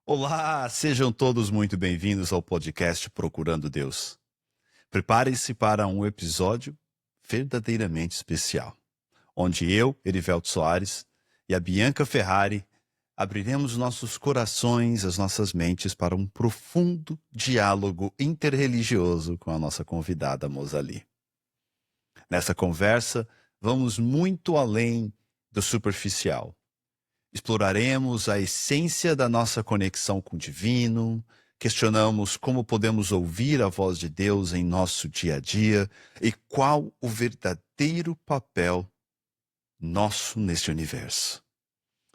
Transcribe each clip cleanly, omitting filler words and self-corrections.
Olá, sejam todos muito bem-vindos ao podcast Procurando Deus. Prepare-se para um episódio verdadeiramente especial, onde eu, Erivelto Soares, e a Bianca Ferrari abriremos nossos corações, as nossas mentes para um profundo diálogo interreligioso com a nossa convidada Mozali. Nessa conversa, vamos muito além do superficial. Exploraremos a essência da nossa conexão com o divino, questionamos como podemos ouvir a voz de Deus em nosso dia a dia e qual o verdadeiro papel nosso neste universo.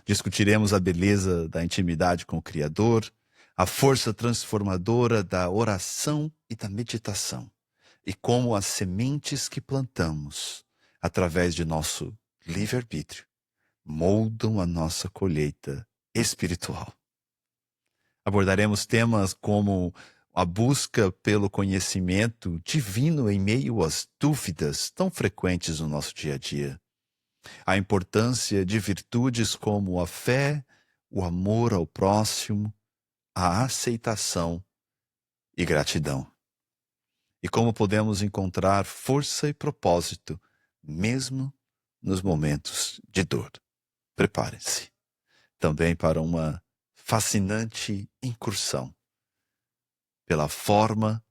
Discutiremos a beleza da intimidade com o Criador, a força transformadora da oração e da meditação, e como as sementes que plantamos, através de nosso livre-arbítrio, moldam a nossa colheita espiritual. Abordaremos temas como a busca pelo conhecimento divino em meio às dúvidas tão frequentes no nosso dia a dia, a importância de virtudes como a fé, o amor ao próximo, a aceitação e gratidão, e como podemos encontrar força e propósito mesmo nos momentos de dor. Preparem-se também para uma fascinante incursão pela forma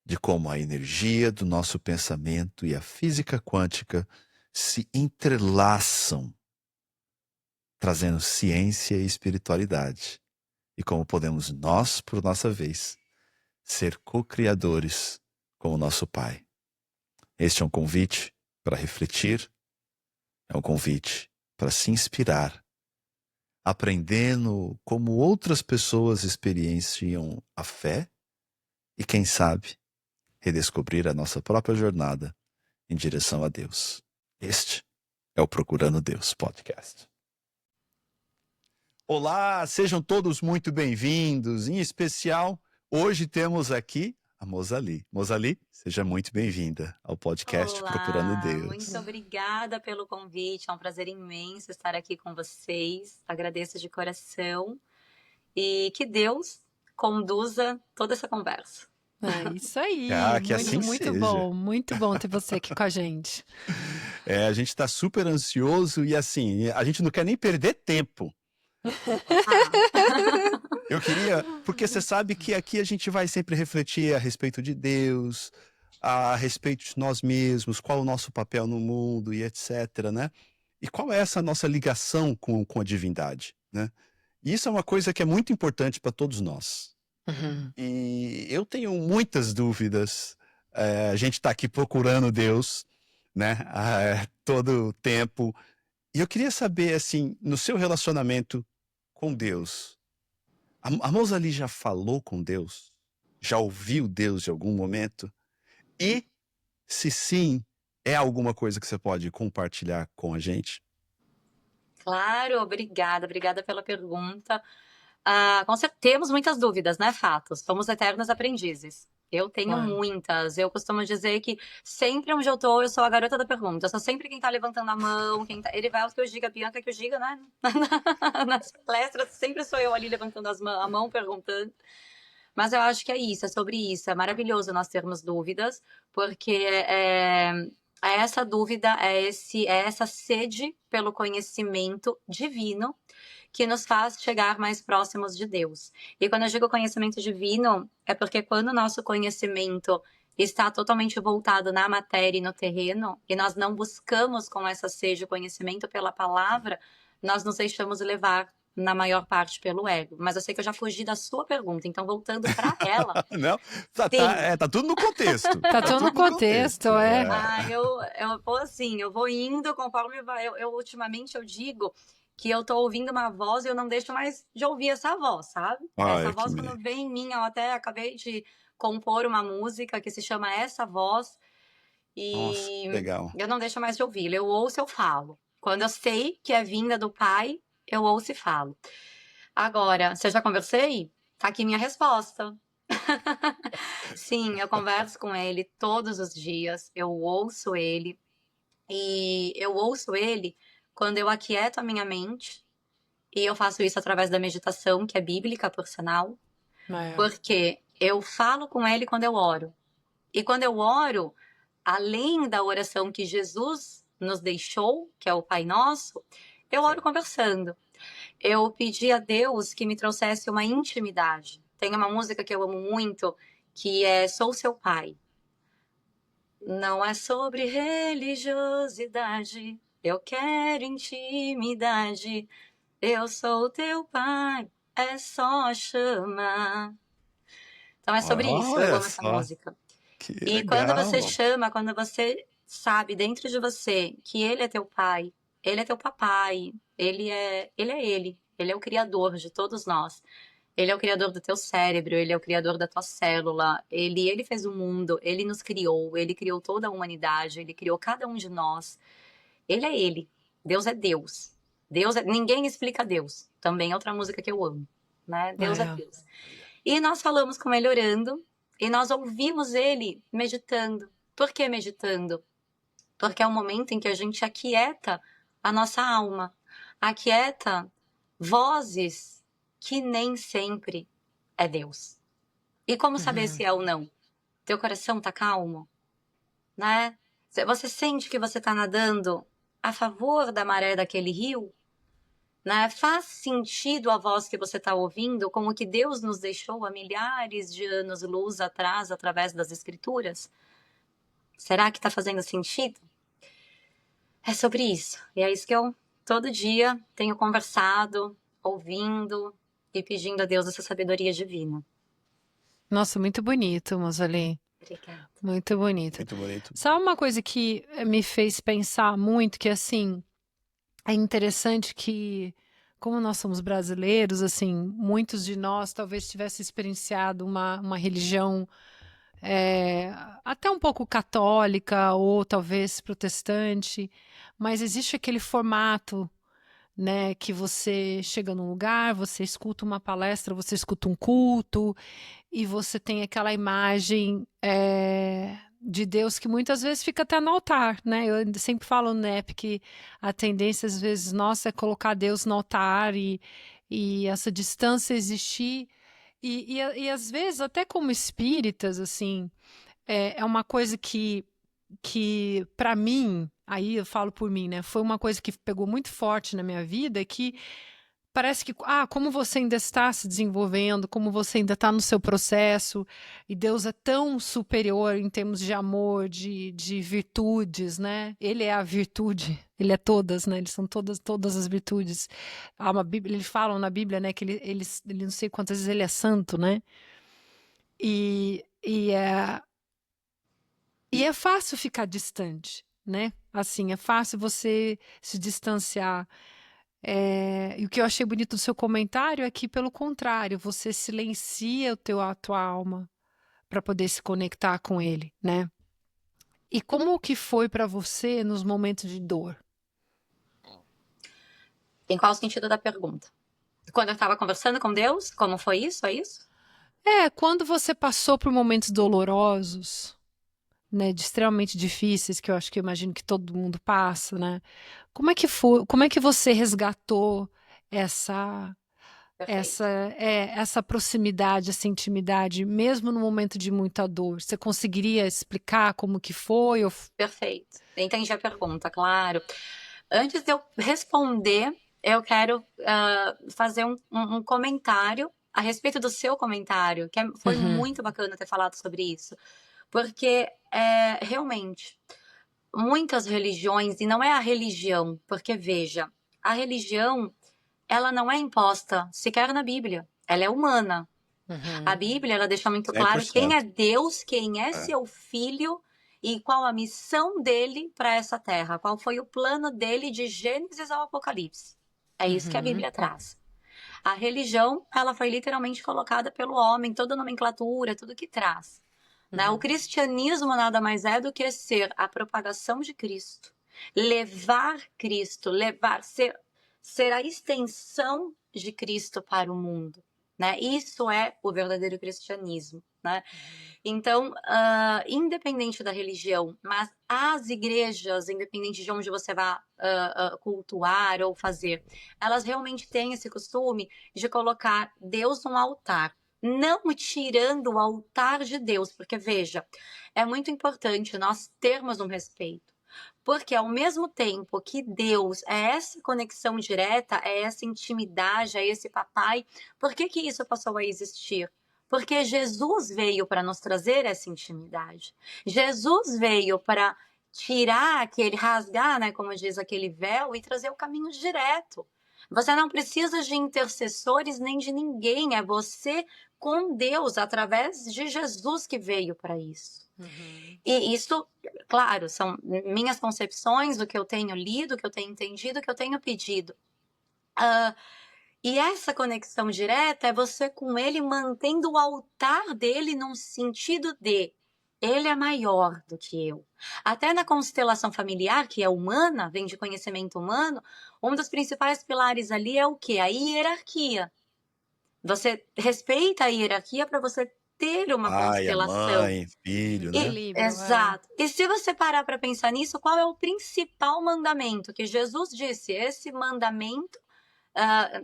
de como a energia do nosso pensamento e a física quântica se entrelaçam, trazendo ciência e espiritualidade, e como podemos nós, por nossa vez, ser co-criadores com o nosso Pai. Este é um convite para refletir, é um convite para se inspirar, aprendendo como outras pessoas experienciam a fé e, quem sabe, redescobrir a nossa própria jornada em direção a Deus. Este é o Procurando Deus Podcast. Olá, sejam todos muito bem-vindos. Em especial, hoje temos aqui a Mozali. Mozali, seja muito bem-vinda ao podcast Procurando Olá, Deus. muito obrigada pelo convite, é um prazer imenso estar aqui com vocês, agradeço de coração e que Deus conduza toda essa conversa. É isso aí, Que assim muito seja. muito bom ter você aqui com a gente. A gente está super ansioso e assim, a gente não quer nem perder tempo. Eu queria, porque você sabe que aqui a gente vai sempre refletir a respeito de Deus, a respeito de nós mesmos, qual o nosso papel no mundo e etc, né? E qual é essa nossa ligação com a divindade, né? E isso é uma coisa que é muito importante para todos nós. Uhum. E eu tenho muitas dúvidas. A gente está aqui procurando Deus, né? Todo o tempo. E eu queria saber, assim, no seu relacionamento com Deus, a Mozali já falou com Deus? Já ouviu Deus em algum momento? E, se sim, é alguma coisa que você pode compartilhar com a gente? Claro, obrigada pela pergunta. Temos muitas dúvidas, né, fatos? Somos eternos aprendizes. Eu tenho Claro. muitas. Eu costumo dizer que sempre onde eu tô, eu sou a garota da pergunta. Eu sou sempre quem tá levantando a mão, Erivelto que eu diga, Bianca que eu diga, né? Nas palestras, sempre sou eu ali levantando a mão, perguntando. Mas eu acho que é isso, é sobre isso. É maravilhoso nós termos dúvidas, porque é essa dúvida, é essa sede pelo conhecimento divino que nos faz chegar mais próximos de Deus. E quando eu digo conhecimento divino, é porque quando o nosso conhecimento está totalmente voltado na matéria e no terreno, e nós não buscamos com essa sede o conhecimento pela palavra, nós nos deixamos levar na maior parte pelo ego. Mas eu sei que eu já fugi da sua pergunta, então voltando para ela. Não, tá tudo no contexto. Tá tudo no contexto, Eu vou assim, eu vou indo conforme vai. Ultimamente eu digo que eu tô ouvindo uma voz e eu não deixo mais de ouvir essa voz, sabe? Essa voz quando vem em mim, eu até acabei de compor uma música que se chama Essa Voz e Nossa, legal. eu não deixo mais de ouvi-la, eu ouço, eu falo. Quando eu sei que é vinda do Pai, eu ouço e falo. Agora, se eu já conversei, tá aqui minha resposta. Sim, eu converso com ele todos os dias, eu ouço ele, e eu ouço ele quando eu aquieto a minha mente E eu faço isso através da meditação, que é bíblica, por sinal. Porque eu falo com ele quando eu oro. E quando eu oro, além da oração que Jesus nos deixou, que é o Pai Nosso, eu oro conversando. Eu pedi a Deus que me trouxesse uma intimidade. Tem uma música que eu amo muito, que é Sou Seu Pai. Não é sobre religiosidade, eu quero intimidade. Eu sou teu pai, é só chamar. Então é sobre isso, eu Olha amo essa só, música. que E quando você legal. chama, quando você sabe dentro de você que ele é teu pai, ele é teu papai, ele é o criador de todos nós. Ele é o criador do teu cérebro, ele é o criador da tua célula, ele fez o mundo, ele nos criou, ele criou toda a humanidade, ele criou cada um de nós. Ele é ele. Deus é Deus. Ninguém explica Deus. Também é outra música que eu amo, né? Deus é Deus. E nós falamos com ele orando e nós ouvimos ele meditando. Por que meditando? Porque é o momento em que a gente aquieta a nossa alma, aquieta vozes que nem sempre é Deus. E como saber se é ou não? Teu coração tá calmo, né? Você sente que você tá nadando a favor da maré daquele rio, né? Faz sentido a voz que você tá ouvindo, como que Deus nos deixou há milhares de anos-luz atrás, através das escrituras? Será que tá fazendo sentido? É sobre isso. E é isso que eu, todo dia, tenho conversado, ouvindo e pedindo a Deus essa sabedoria divina. Nossa, muito bonito, Mozali. Obrigada. Muito bonito. Muito bonito. Sabe uma coisa que me fez pensar muito, que assim, é interessante que, como nós somos brasileiros, assim, muitos de nós talvez tivessem experienciado uma religião até um pouco católica ou talvez protestante, mas existe aquele formato, né, que você chega num lugar, você escuta uma palestra, você escuta um culto e você tem aquela imagem de Deus que muitas vezes fica até no altar, né? Eu sempre falo no NEP que a tendência às vezes nossa é colocar Deus no altar e essa distância existir e às vezes até como espíritas, assim, é uma coisa que para mim, aí eu falo por mim, né? Foi uma coisa que pegou muito forte na minha vida, que parece que, como você ainda está se desenvolvendo, como você ainda está no seu processo, e Deus é tão superior em termos de amor, de virtudes, né? Ele é a virtude, ele é todas, né? Eles são todas as virtudes. Há uma Bíblia, eles falam na Bíblia, né, que ele não sei quantas vezes ele é santo, né? E é fácil ficar distante, né? Assim, é fácil você se distanciar. E o que eu achei bonito do seu comentário é que, pelo contrário, você silencia a tua alma para poder se conectar com ele, né? E como que foi para você nos momentos de dor? Em qual o sentido da pergunta? Quando eu estava conversando com Deus, como foi isso? É isso? Quando você passou por momentos dolorosos, né, de extremamente difíceis, que eu acho que eu imagino que todo mundo passa, né? Como é que foi? Como é que você resgatou essa Perfeito. essa proximidade, essa intimidade, mesmo no momento de muita dor? Você conseguiria explicar como que foi? Perfeito. Entendi a pergunta, claro. Antes de eu responder, eu quero fazer um comentário a respeito do seu comentário, que foi muito bacana ter falado sobre isso. Porque, realmente, muitas religiões, e não é a religião, porque, veja, a religião, ela não é imposta sequer na Bíblia, ela é humana. A Bíblia, ela deixa muito claro quem é 100%. Deus, quem é seu filho e qual a missão dele para essa terra, qual foi o plano dele de Gênesis ao Apocalipse. É isso que a Bíblia traz. A religião, ela foi literalmente colocada pelo homem, toda a nomenclatura, tudo que traz. Né? O cristianismo nada mais é do que ser a propagação de Cristo, levar Cristo, ser a extensão de Cristo para o mundo. né? Isso é o verdadeiro cristianismo, né? Então, independente da religião, mas as igrejas, independente de onde você vá cultuar ou fazer, elas realmente têm esse costume de colocar Deus num altar. Não tirando o altar de Deus, porque veja, é muito importante nós termos um respeito. Porque ao mesmo tempo que Deus é essa conexão direta, é essa intimidade, é esse papai, por que que isso passou a existir? Porque Jesus veio para nos trazer essa intimidade. Jesus veio para tirar aquele, rasgar, né, como diz, aquele véu e trazer o caminho direto. Você não precisa de intercessores nem de ninguém, é você com Deus, através de Jesus que veio para isso. E isso, claro, são minhas concepções, do que eu tenho lido, do que eu tenho entendido, do que eu tenho pedido. E essa conexão direta é você com ele mantendo o altar dele num sentido de ele é maior do que eu. Até na constelação familiar, que é humana, vem de conhecimento humano, um dos principais pilares ali é o quê? A hierarquia. Você respeita a hierarquia para você ter uma Pai, a constelação. mãe, filho, né? Exato. E se você parar para pensar nisso, qual é o principal mandamento que Jesus disse? Esse mandamento,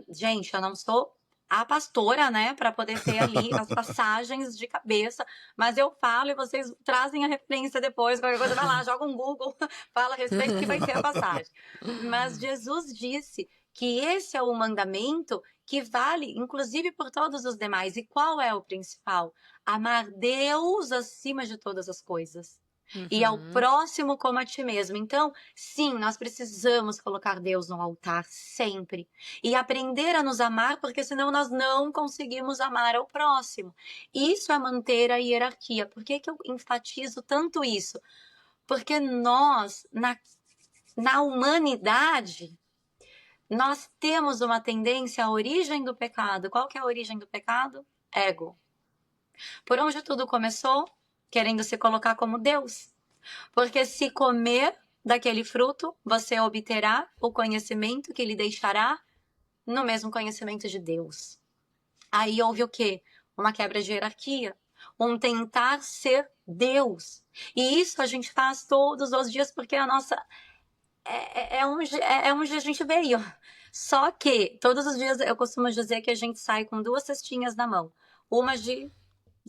gente, eu não sou a pastora, né, para poder ter ali as passagens de cabeça, mas eu falo e vocês trazem a referência depois, qualquer coisa vai lá, joga um Google, fala a respeito que vai ter a passagem. Mas Jesus disse que esse é o mandamento que vale, inclusive, por todos os demais. E qual é o principal? Amar Deus acima de todas as coisas. E ao próximo como a ti mesmo. Então, sim, nós precisamos colocar Deus no altar sempre. E aprender a nos amar, porque senão nós não conseguimos amar ao próximo. Isso é manter a hierarquia. Por que que eu enfatizo tanto isso? Porque nós, na humanidade, nós temos uma tendência à origem do pecado. Qual que é a origem do pecado? Ego. Por onde tudo começou? Querendo se colocar como Deus. Porque se comer daquele fruto, você obterá o conhecimento que lhe deixará no mesmo conhecimento de Deus. Aí houve o quê? Uma quebra de hierarquia. Um tentar ser Deus. E isso a gente faz todos os dias porque a nossa... É onde a gente veio. Só que todos os dias eu costumo dizer que a gente sai com 2 cestinhas na mão. Uma de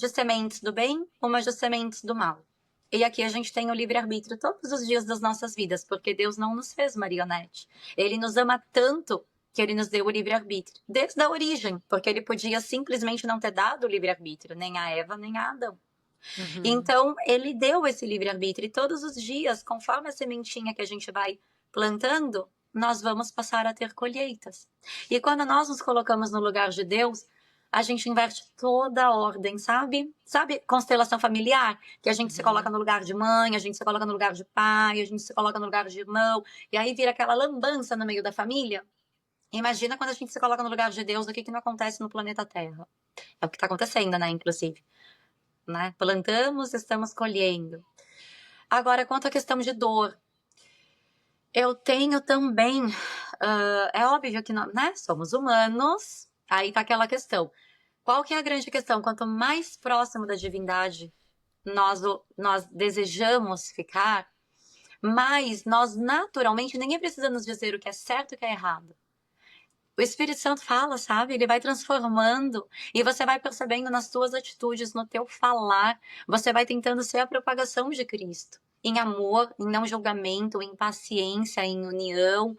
sementes do bem, uma de sementes do mal. E aqui a gente tem o livre-arbítrio todos os dias das nossas vidas, porque Deus não nos fez marionete. Ele nos ama tanto que ele nos deu o livre-arbítrio. Desde a origem, porque ele podia simplesmente não ter dado o livre-arbítrio, nem a Eva, nem a Adão. Então, ele deu esse livre-arbítrio. E todos os dias, conforme a sementinha que a gente vai plantando, nós vamos passar a ter colheitas. E quando nós nos colocamos no lugar de Deus, a gente inverte toda a ordem, sabe? Sabe constelação familiar? Que a gente se coloca no lugar de mãe, a gente se coloca no lugar de pai, a gente se coloca no lugar de irmão, e aí vira aquela lambança no meio da família. Imagina quando a gente se coloca no lugar de Deus, o que não acontece no planeta Terra. É o que está acontecendo, né, inclusive. Né? Plantamos, estamos colhendo. Agora, quanto à questão de dor, eu tenho também, é óbvio que nós, né, somos humanos, aí tá aquela questão. Qual que é a grande questão? Quanto mais próximo da divindade nós desejamos ficar, mais nós naturalmente, ninguém precisa nos dizer o que é certo e o que é errado. O Espírito Santo fala, sabe? Ele vai transformando e você vai percebendo nas tuas atitudes, no teu falar, você vai tentando ser a propagação de Cristo. Em amor, em não julgamento, em paciência, em união,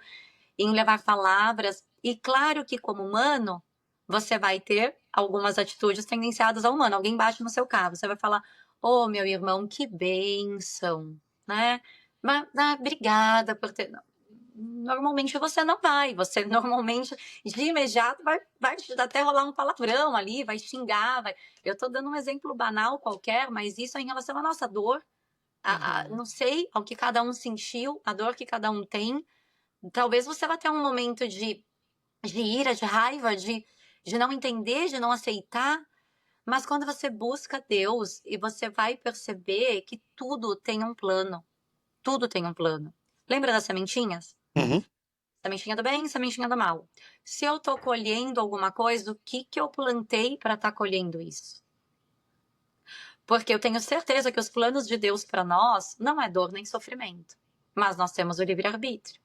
em levar palavras. E claro que como humano, você vai ter algumas atitudes tendenciadas ao humano. Alguém bate no seu carro, você vai falar, oh, meu irmão, que bênção, né? Mas, obrigada por ter... Normalmente você não vai, você normalmente de imediato vai até rolar um palavrão ali, vai xingar, vai... Eu tô dando um exemplo banal qualquer, mas isso é em relação à nossa dor, não sei, ao que cada um sentiu, a dor que cada um tem. Talvez você vá ter um momento de ira, de raiva, de não entender, de não aceitar, mas quando você busca Deus e você vai perceber que tudo tem um plano, tudo tem um plano. Lembra das sementinhas? Uhum. Sementinha do bem, sementinha do mal. Se eu tô colhendo alguma coisa, o que eu plantei para estar colhendo isso? Porque eu tenho certeza que os planos de Deus para nós não é dor nem sofrimento, mas nós temos o livre-arbítrio.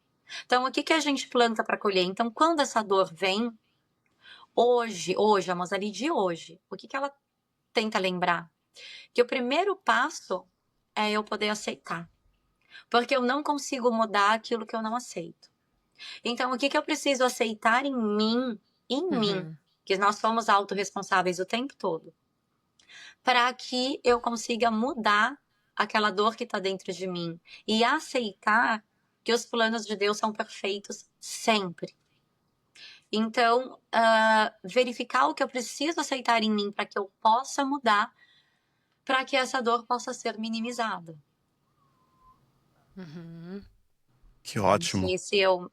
Então, o que a gente planta para colher? Então, quando essa dor vem, hoje, a Mosali de hoje, o que ela tenta lembrar? Que o primeiro passo é eu poder aceitar. Porque eu não consigo mudar aquilo que eu não aceito. Então, o que eu preciso aceitar em mim, que nós somos autorresponsáveis o tempo todo, para que eu consiga mudar aquela dor que está dentro de mim e aceitar que os planos de Deus são perfeitos sempre. Então, verificar o que eu preciso aceitar em mim para que eu possa mudar, para que essa dor possa ser minimizada. Que ótimo. Não sei se eu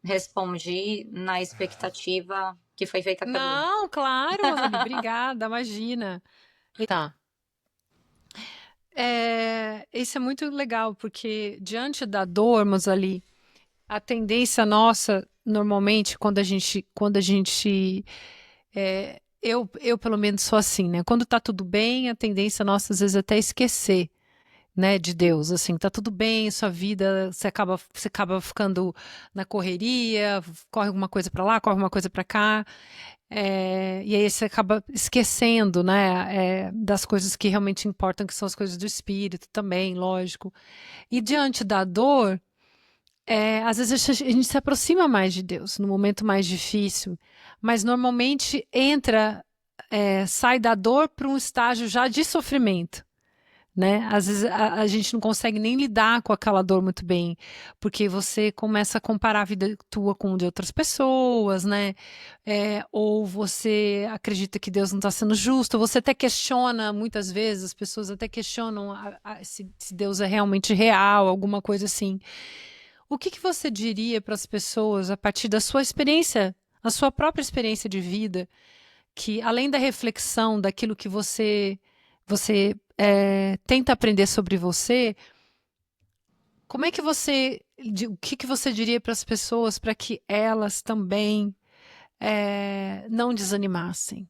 respondi na expectativa que foi feita a pergunta. Não, claro, Mosali, obrigada, imagina. Tá. Isso é muito legal, porque diante da dor, Mosali, a tendência nossa, normalmente, quando a gente eu pelo menos sou assim, né? Quando tá tudo bem, a tendência nossa, às vezes, é até esquecer, né, de Deus, assim, tá tudo bem, sua vida, você acaba ficando na correria, corre alguma coisa para lá, corre uma coisa para cá, e aí você acaba esquecendo, né, das coisas que realmente importam, que são as coisas do espírito também, lógico. E diante da dor, às vezes a gente se aproxima mais de Deus no momento mais difícil, mas normalmente sai da dor para um estágio já de sofrimento. Né? Às vezes a gente não consegue nem lidar com aquela dor muito bem, porque você começa a comparar a vida tua com de outras pessoas, né? Ou você acredita que Deus não está sendo justo, você até questiona, muitas vezes as pessoas até questionam se Deus é realmente real, alguma coisa assim. O que você diria para as pessoas a partir da sua experiência, a sua própria experiência de vida, que além da reflexão daquilo que você tenta aprender sobre você, como é que o que você diria para as pessoas para que elas também não desanimassem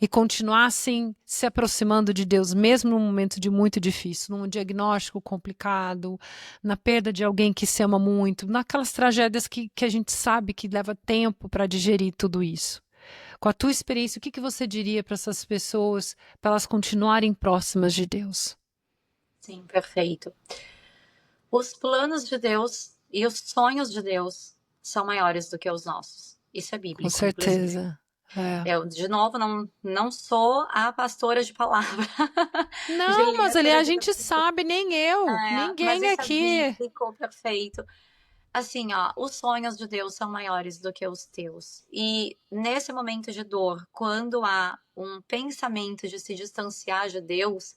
e continuassem se aproximando de Deus, mesmo num momento muito difícil, num diagnóstico complicado, na perda de alguém que se ama muito, naquelas tragédias que a gente sabe que leva tempo para digerir tudo isso? Com a tua experiência, o que você diria para essas pessoas, para elas continuarem próximas de Deus? Sim, perfeito. Os planos de Deus e os sonhos de Deus são maiores do que os nossos. Isso é bíblico. Com certeza. Eu, de novo, não sou a pastora de palavra. Não, mas ali a gente sabe, nem eu, ninguém mas isso aqui. É bíblico, perfeito. Assim, os sonhos de Deus são maiores do que os teus. E nesse momento de dor, quando há um pensamento de se distanciar de Deus,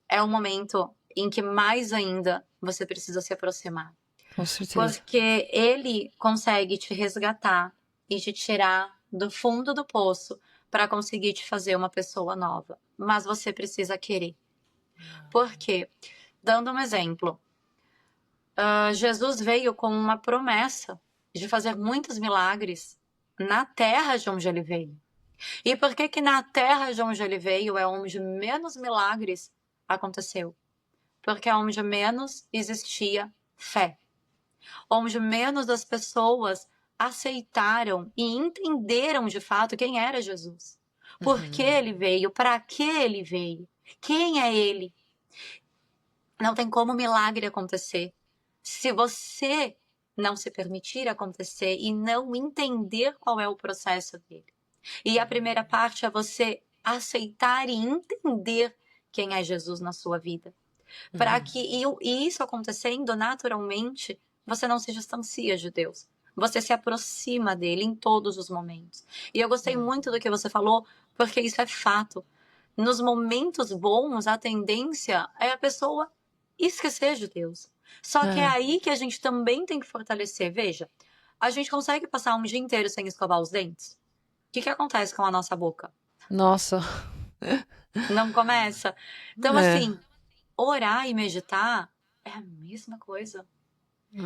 é um momento em que mais ainda você precisa se aproximar. Com certeza. Porque Ele consegue te resgatar e te tirar do fundo do poço para conseguir te fazer uma pessoa nova. Mas você precisa querer. Por quê? Dando um exemplo. Jesus veio com uma promessa de fazer muitos milagres na terra de onde ele veio. E por que na terra de onde ele veio é onde menos milagres aconteceu? Porque é onde menos existia fé. Onde menos das pessoas aceitaram e entenderam de fato quem era Jesus. Por que ele veio? Para que ele veio? Quem é ele? Não tem como milagre acontecer se você não se permitir acontecer e não entender qual é o processo dele. E a primeira parte é você aceitar e entender quem é Jesus na sua vida. Para que e isso acontecendo naturalmente, você não se distancia de Deus. Você se aproxima dele em todos os momentos. E eu gostei muito do que você falou, porque isso é fato. Nos momentos bons, a tendência é a pessoa esquecer de Deus. Só que é aí que a gente também tem que fortalecer. Veja, a gente consegue passar um dia inteiro sem escovar os dentes? O que acontece com a nossa boca? Nossa. Não começa? Então, assim, orar e meditar é a mesma coisa.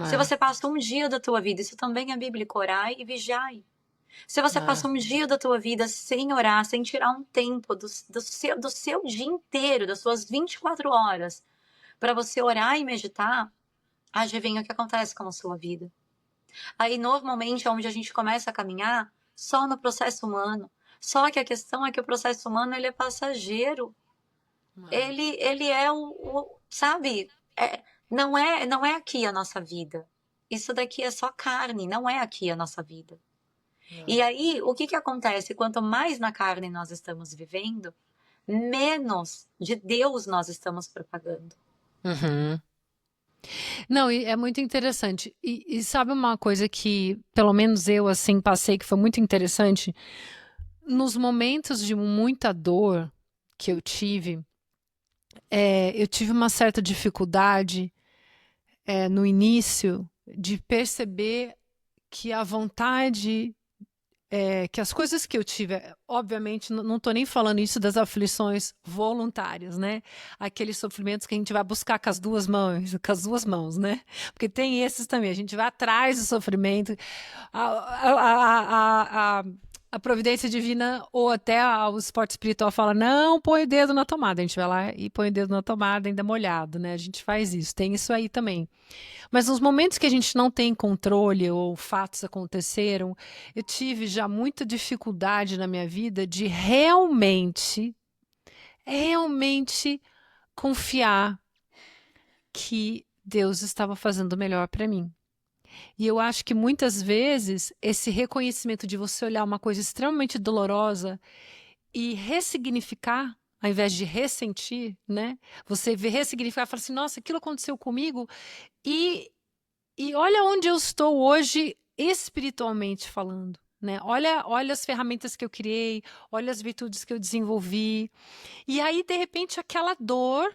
Se você passa um dia da tua vida, isso também é bíblico, orai e vigiai. Se você passa um dia da tua vida sem orar, sem tirar um tempo do seu dia inteiro, das suas 24 horas, para você orar e meditar, adivinha o que acontece com a sua vida. Aí, normalmente, é onde a gente começa a caminhar só no processo humano. Só que a questão é que o processo humano, ele é passageiro. Ele é sabe? Não é aqui a nossa vida. Isso daqui é só carne, não é aqui a nossa vida. E aí, o que acontece? Quanto mais na carne nós estamos vivendo, menos de Deus nós estamos propagando. Uhum. Não, e é muito interessante. E sabe uma coisa que, pelo menos eu, assim, passei, que foi muito interessante? Nos momentos de muita dor que eu tive uma certa dificuldade no início de perceber que a vontade, que as coisas que eu tive, obviamente, não estou nem falando isso das aflições voluntárias, né? Aqueles sofrimentos que a gente vai buscar com as duas mãos, né? Porque tem esses também, a gente vai atrás do sofrimento, a providência divina ou até o esporte espiritual fala, não, põe o dedo na tomada. A gente vai lá e põe o dedo na tomada ainda molhado, né? A gente faz isso, tem isso aí também. Mas nos momentos que a gente não tem controle ou fatos aconteceram, eu tive já muita dificuldade na minha vida de realmente confiar que Deus estava fazendo o melhor para mim. E eu acho que muitas vezes esse reconhecimento de você olhar uma coisa extremamente dolorosa e ressignificar, ao invés de ressentir, né? Você ressignificar e falar assim, nossa, aquilo aconteceu comigo e olha onde eu estou hoje espiritualmente falando, né? Olha as ferramentas que eu criei, olha as virtudes que eu desenvolvi. E aí, de repente, aquela dor,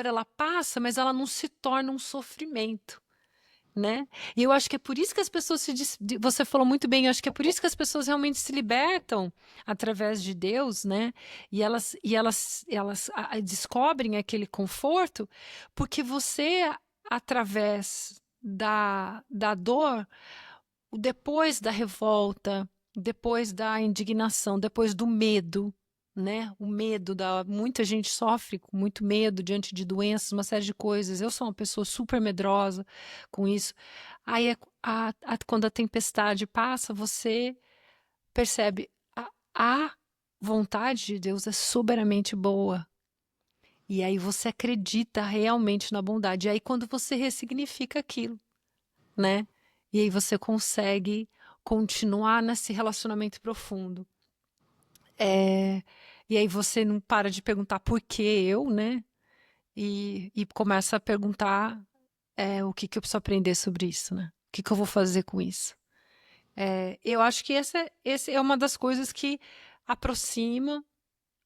ela passa, mas ela não se torna um sofrimento. Né? E eu acho que é por isso que as pessoas você falou muito bem, eu acho que é por isso que as pessoas realmente se libertam através de Deus, né? E elas descobrem aquele conforto, porque você, através da dor, depois da revolta, depois da indignação, depois do medo, né? O medo muita gente sofre com muito medo diante de doenças, uma série de coisas. Eu sou uma pessoa super medrosa com isso. Aí quando a tempestade passa, você percebe a vontade de Deus é soberanamente boa. E aí você acredita realmente na bondade. E aí quando você ressignifica aquilo, né? E aí você consegue continuar nesse relacionamento profundo. E aí você não para de perguntar por que eu, né? E começa a perguntar o que eu preciso aprender sobre isso, né? O que eu vou fazer com isso? Eu acho que essa é uma das coisas que aproxima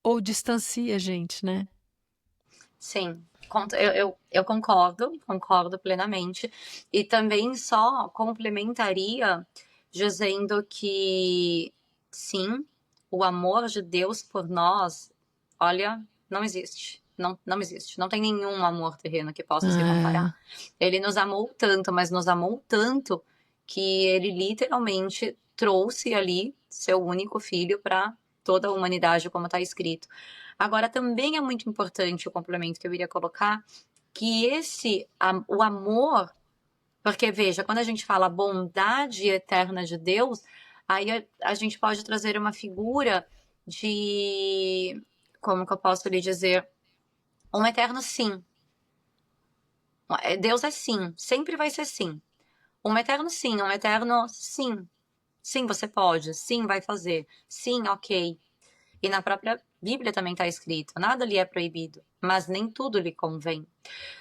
ou distancia a gente, né? Sim, eu concordo plenamente. E também só complementaria dizendo que, sim, o amor de Deus por nós, olha, não existe. Não existe. Não tem nenhum amor terreno que possa se comparar. Ele nos amou tanto, mas nos amou tanto que ele literalmente trouxe ali seu único filho para toda a humanidade, como está escrito. Agora, também é muito importante o complemento que eu iria colocar, que o amor, porque veja, quando a gente fala bondade eterna de Deus, aí a gente pode trazer uma figura de, como que eu posso lhe dizer, um eterno sim. Deus é sim, sempre vai ser sim. Um eterno sim, um eterno sim. Sim, você pode, sim, vai fazer, sim, ok. E na própria Bíblia também está escrito, nada lhe é proibido, mas nem tudo lhe convém.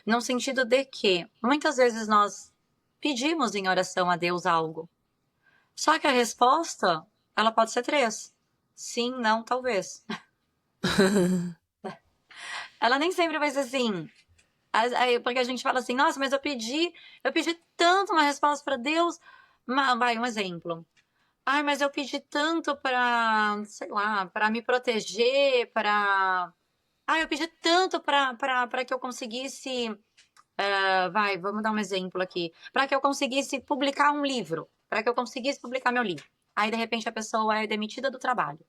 No sentido de que, muitas vezes nós pedimos em oração a Deus algo, só que a resposta, ela pode ser 3. Sim, não, talvez. Ela nem sempre vai ser sim. Porque a gente fala assim, nossa, mas eu pedi tanto uma resposta para Deus. Vai, um exemplo. Ai, mas eu pedi tanto para, sei lá, para me proteger, para... Ai, eu pedi tanto para que eu conseguisse Vamos dar um exemplo aqui. Para que eu conseguisse publicar um livro, para que eu conseguisse publicar meu livro. Aí, de repente, a pessoa é demitida do trabalho.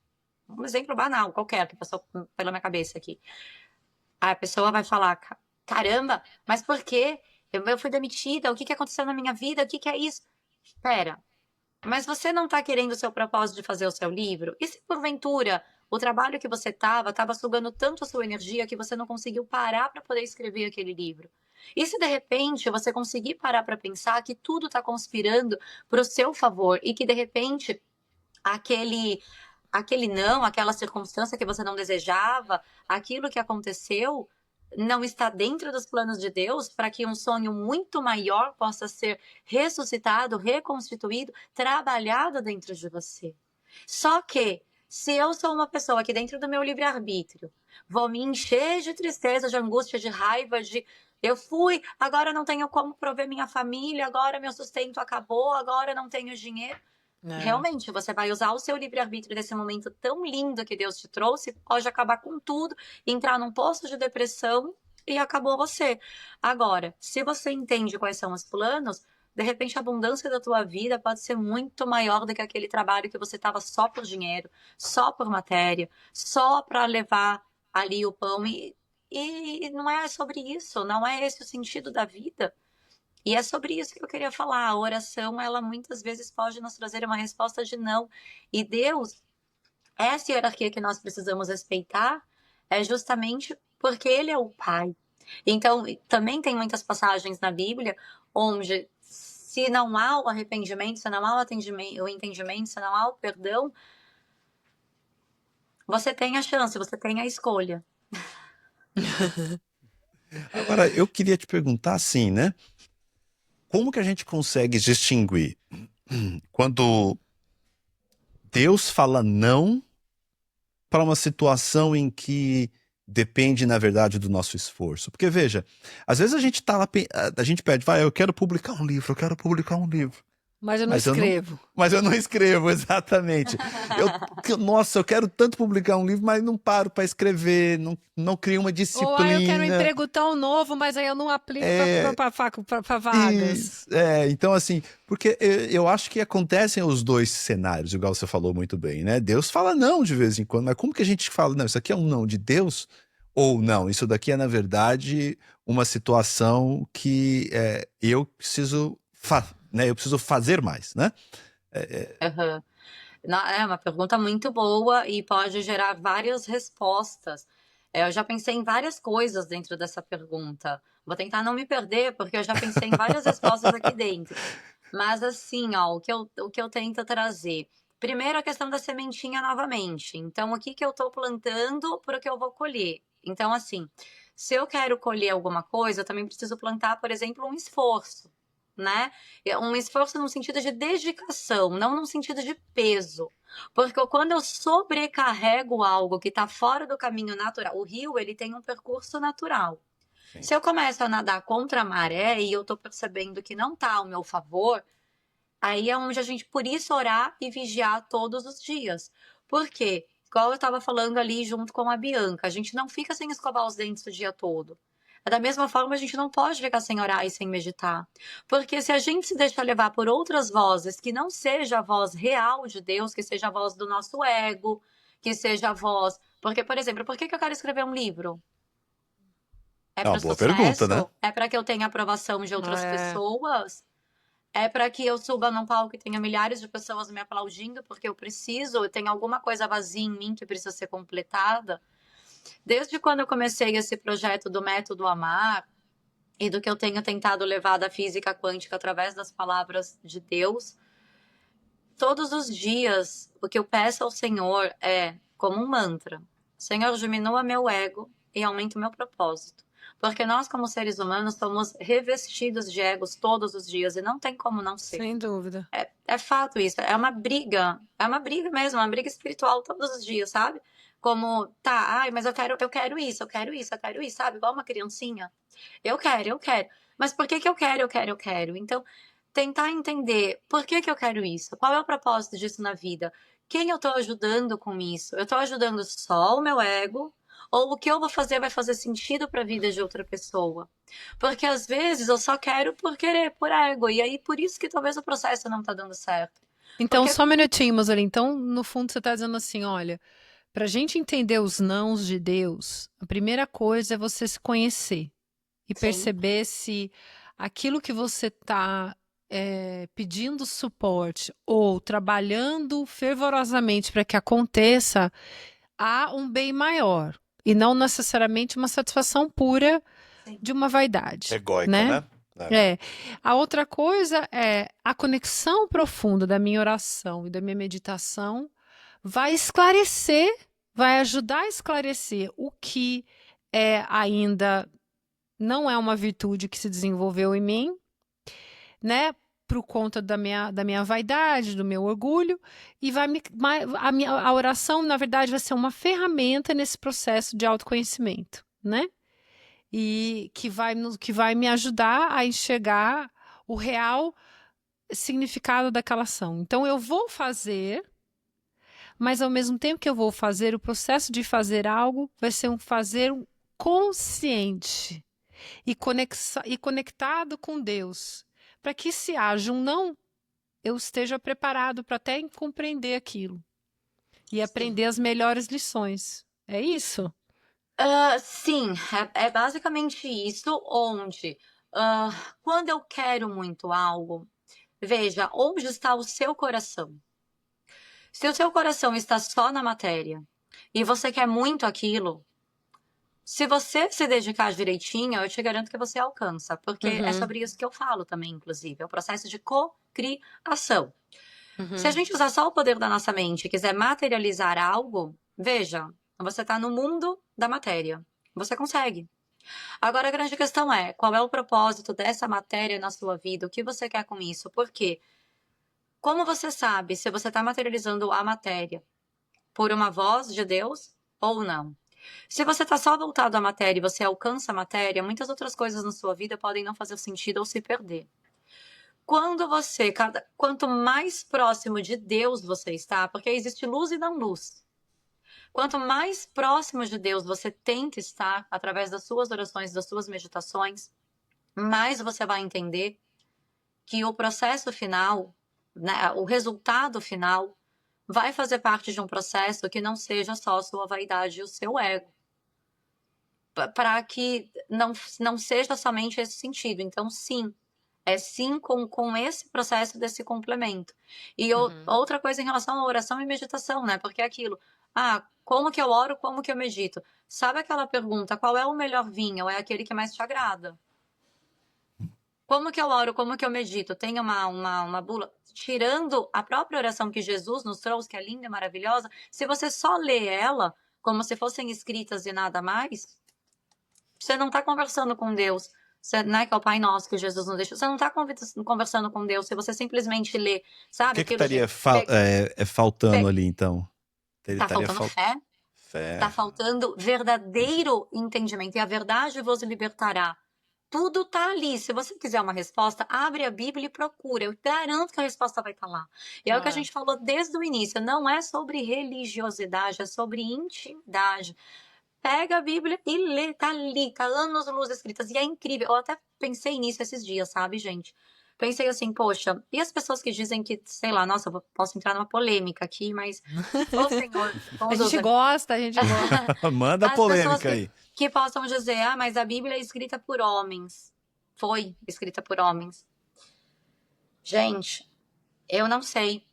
Um exemplo banal, qualquer, que passou pela minha cabeça aqui. Aí a pessoa vai falar, caramba, mas por quê? Eu fui demitida, o que aconteceu na minha vida? O que é isso? Pera, mas você não está querendo o seu propósito de fazer o seu livro? E se porventura o trabalho que você estava sugando tanto a sua energia que você não conseguiu parar para poder escrever aquele livro? E se de repente você conseguir parar para pensar que tudo está conspirando para o seu favor e que de repente aquele não, aquela circunstância que você não desejava, aquilo que aconteceu não está dentro dos planos de Deus para que um sonho muito maior possa ser ressuscitado, reconstituído, trabalhado dentro de você. Só que, se eu sou uma pessoa que dentro do meu livre-arbítrio vou me encher de tristeza, de angústia, de raiva, de eu fui, agora não tenho como prover minha família, agora meu sustento acabou, agora não tenho dinheiro. Realmente, você vai usar o seu livre-arbítrio nesse momento tão lindo que Deus te trouxe, pode acabar com tudo, entrar num poço de depressão e acabou você. Agora, se você entende quais são os planos, de repente a abundância da tua vida pode ser muito maior do que aquele trabalho que você estava só por dinheiro, só por matéria, só para levar ali o pão. E não é sobre isso, não é esse o sentido da vida. E é sobre isso que eu queria falar. A oração, ela muitas vezes pode nos trazer uma resposta de não. E Deus, essa hierarquia que nós precisamos respeitar, é justamente porque Ele é o Pai. Então, também tem muitas passagens na Bíblia onde, se não há o arrependimento, se não há o entendimento, se não há o perdão, você tem a chance, você tem a escolha. Agora, eu queria te perguntar assim, né? Como que a gente consegue distinguir quando Deus fala não para uma situação em que depende, na verdade, do nosso esforço? Porque, veja, às vezes a gente tá lá, a gente pede, eu quero publicar um livro, eu quero publicar um livro. Mas eu não escrevo. Mas eu não escrevo, exatamente. Nossa, eu quero tanto publicar um livro, mas não paro para escrever, não crio uma disciplina. Ou eu quero um emprego tão novo, mas aí eu não aplico para vagas. Então assim, porque eu acho que acontecem os dois cenários, igual você falou muito bem, né? Deus fala não de vez em quando, mas como que a gente fala, não, isso aqui é um não de Deus? Ou não, isso daqui é, na verdade, uma situação que eu preciso eu preciso fazer mais, né? Uhum. É uma pergunta muito boa e pode gerar várias respostas. Eu já pensei em várias coisas dentro dessa pergunta. Vou tentar não me perder, porque eu já pensei em várias respostas aqui dentro. Mas assim, ó, o que eu tento trazer. Primeiro, a questão da sementinha novamente. Então, o que eu estou plantando para o que eu vou colher? Então, assim, se eu quero colher alguma coisa, eu também preciso plantar, por exemplo, um esforço, né? Um esforço no sentido de dedicação, não no sentido de peso. Porque quando eu sobrecarrego algo que está fora do caminho natural, o rio, ele tem um percurso natural. Sim. Se eu começo a nadar contra a maré e eu estou percebendo que não está ao meu favor, aí é onde a gente, por isso, orar e vigiar todos os dias. Por quê? Igual eu estava falando ali junto com a Bianca, a gente não fica sem escovar os dentes o dia todo. Da mesma forma, a gente não pode ficar sem orar e sem meditar. Porque se a gente se deixa levar por outras vozes, que não seja a voz real de Deus, que seja a voz do nosso ego, que seja a voz... Porque, por exemplo, por que eu quero escrever um livro? É para boa sucesso? Pergunta, né? É para que eu tenha aprovação de outras pessoas? É para que eu suba num palco e tenha milhares de pessoas me aplaudindo porque eu tenho alguma coisa vazia em mim que precisa ser completada? Desde quando eu comecei esse projeto do Método Amar e do que eu tenho tentado levar da física quântica através das palavras de Deus, todos os dias o que eu peço ao Senhor é como um mantra: Senhor, diminua meu ego e aumente o meu propósito. Porque nós, como seres humanos, somos revestidos de egos todos os dias e não tem como não ser. Sem dúvida. É fato isso, é uma briga mesmo, uma briga espiritual todos os dias, sabe? Como, mas eu quero isso, sabe? Igual uma criancinha. Eu quero. Mas por que eu quero? Então, tentar entender por que eu quero isso, qual é o propósito disso na vida, quem eu tô ajudando com isso? Eu tô ajudando só o meu ego Ou o que eu vou fazer vai fazer sentido para a vida de outra pessoa? Porque às vezes eu só quero por querer, por ego. E aí por isso que talvez o processo não tá dando certo. Então, Porque só um minutinho, Mosali. Então, no fundo, você está dizendo assim, olha, para a gente entender os nãos de Deus, a primeira coisa é você se conhecer e sim, perceber se aquilo que você está pedindo suporte ou trabalhando fervorosamente para que aconteça, há um bem maior e não necessariamente uma satisfação pura sim, de uma vaidade, Egóica, né? né? É. É. A outra coisa é a conexão profunda da minha oração e da minha meditação vai esclarecer, vai ajudar a esclarecer o que ainda não é uma virtude que se desenvolveu em mim, né? Por conta da minha vaidade, do meu orgulho, e a oração, na verdade, vai ser uma ferramenta nesse processo de autoconhecimento, né? E que vai me ajudar a enxergar o real significado daquela ação. Então, eu vou fazer, mas ao mesmo tempo que eu vou fazer, o processo de fazer algo vai ser um fazer consciente e conectado com Deus, para que se haja um não, eu esteja preparado para até compreender aquilo e sim. aprender as melhores lições. É isso? Sim, é basicamente isso, onde quando eu quero muito algo, veja, onde está o seu coração? Se o seu coração está só na matéria e você quer muito aquilo, se você se dedicar direitinho, eu te garanto que você alcança, porque é sobre isso que eu falo também, inclusive, é o processo de cocriação. Se a gente usar só o poder da nossa mente e quiser materializar algo, veja, você está no mundo da matéria. Você consegue. Agora a grande questão é, qual é o propósito dessa matéria na sua vida? O que você quer com isso? Por quê? Como você sabe se você está materializando a matéria por uma voz de Deus ou não? Se você está só voltado à matéria e você alcança a matéria, muitas outras coisas na sua vida podem não fazer sentido ou se perder. Quanto mais próximo de Deus você está, porque existe luz e não luz. Quanto mais próximo de Deus você tenta estar, através das suas orações, das suas meditações, mais você vai entender que o processo final, né, o resultado final, vai fazer parte de um processo que não seja só a sua vaidade e o seu ego. Para que não seja somente esse sentido. Então, sim, é sim com esse processo desse complemento. E outra coisa em relação à oração e meditação, né? Porque é aquilo, como que eu oro, como que eu medito? Sabe aquela pergunta, qual é o melhor vinho? Ou é aquele que mais te agrada? Como que eu oro, como que eu medito? Tem uma bula, tirando a própria oração que Jesus nos trouxe, que é linda e maravilhosa, se você só lê ela, como se fossem escritas e nada mais, você não está conversando com Deus. Você, né, que é o Pai Nosso que Jesus nos deixou. Você não está conversando com Deus se você simplesmente lê, sabe? O que estaria faltando ali, então? Tá faltando fé. Fé. Tá faltando verdadeiro entendimento. E a verdade vos libertará. Tudo tá ali. Se você quiser uma resposta, abre a Bíblia e procura. Eu garanto que a resposta vai estar lá. E é o que a gente falou desde o início. Não é sobre religiosidade, é sobre intimidade. Pega a Bíblia e lê, tá ali, tá anos-luz escritas, e é incrível. Eu até pensei nisso esses dias, sabe, gente? Pensei assim, poxa, e as pessoas que dizem que, sei lá, nossa, eu posso entrar numa polêmica aqui, mas, ô Senhor, a gente gosta. Manda a polêmica aí. Que possam dizer, mas a Bíblia é escrita por homens. Foi escrita por homens. Gente, eu não sei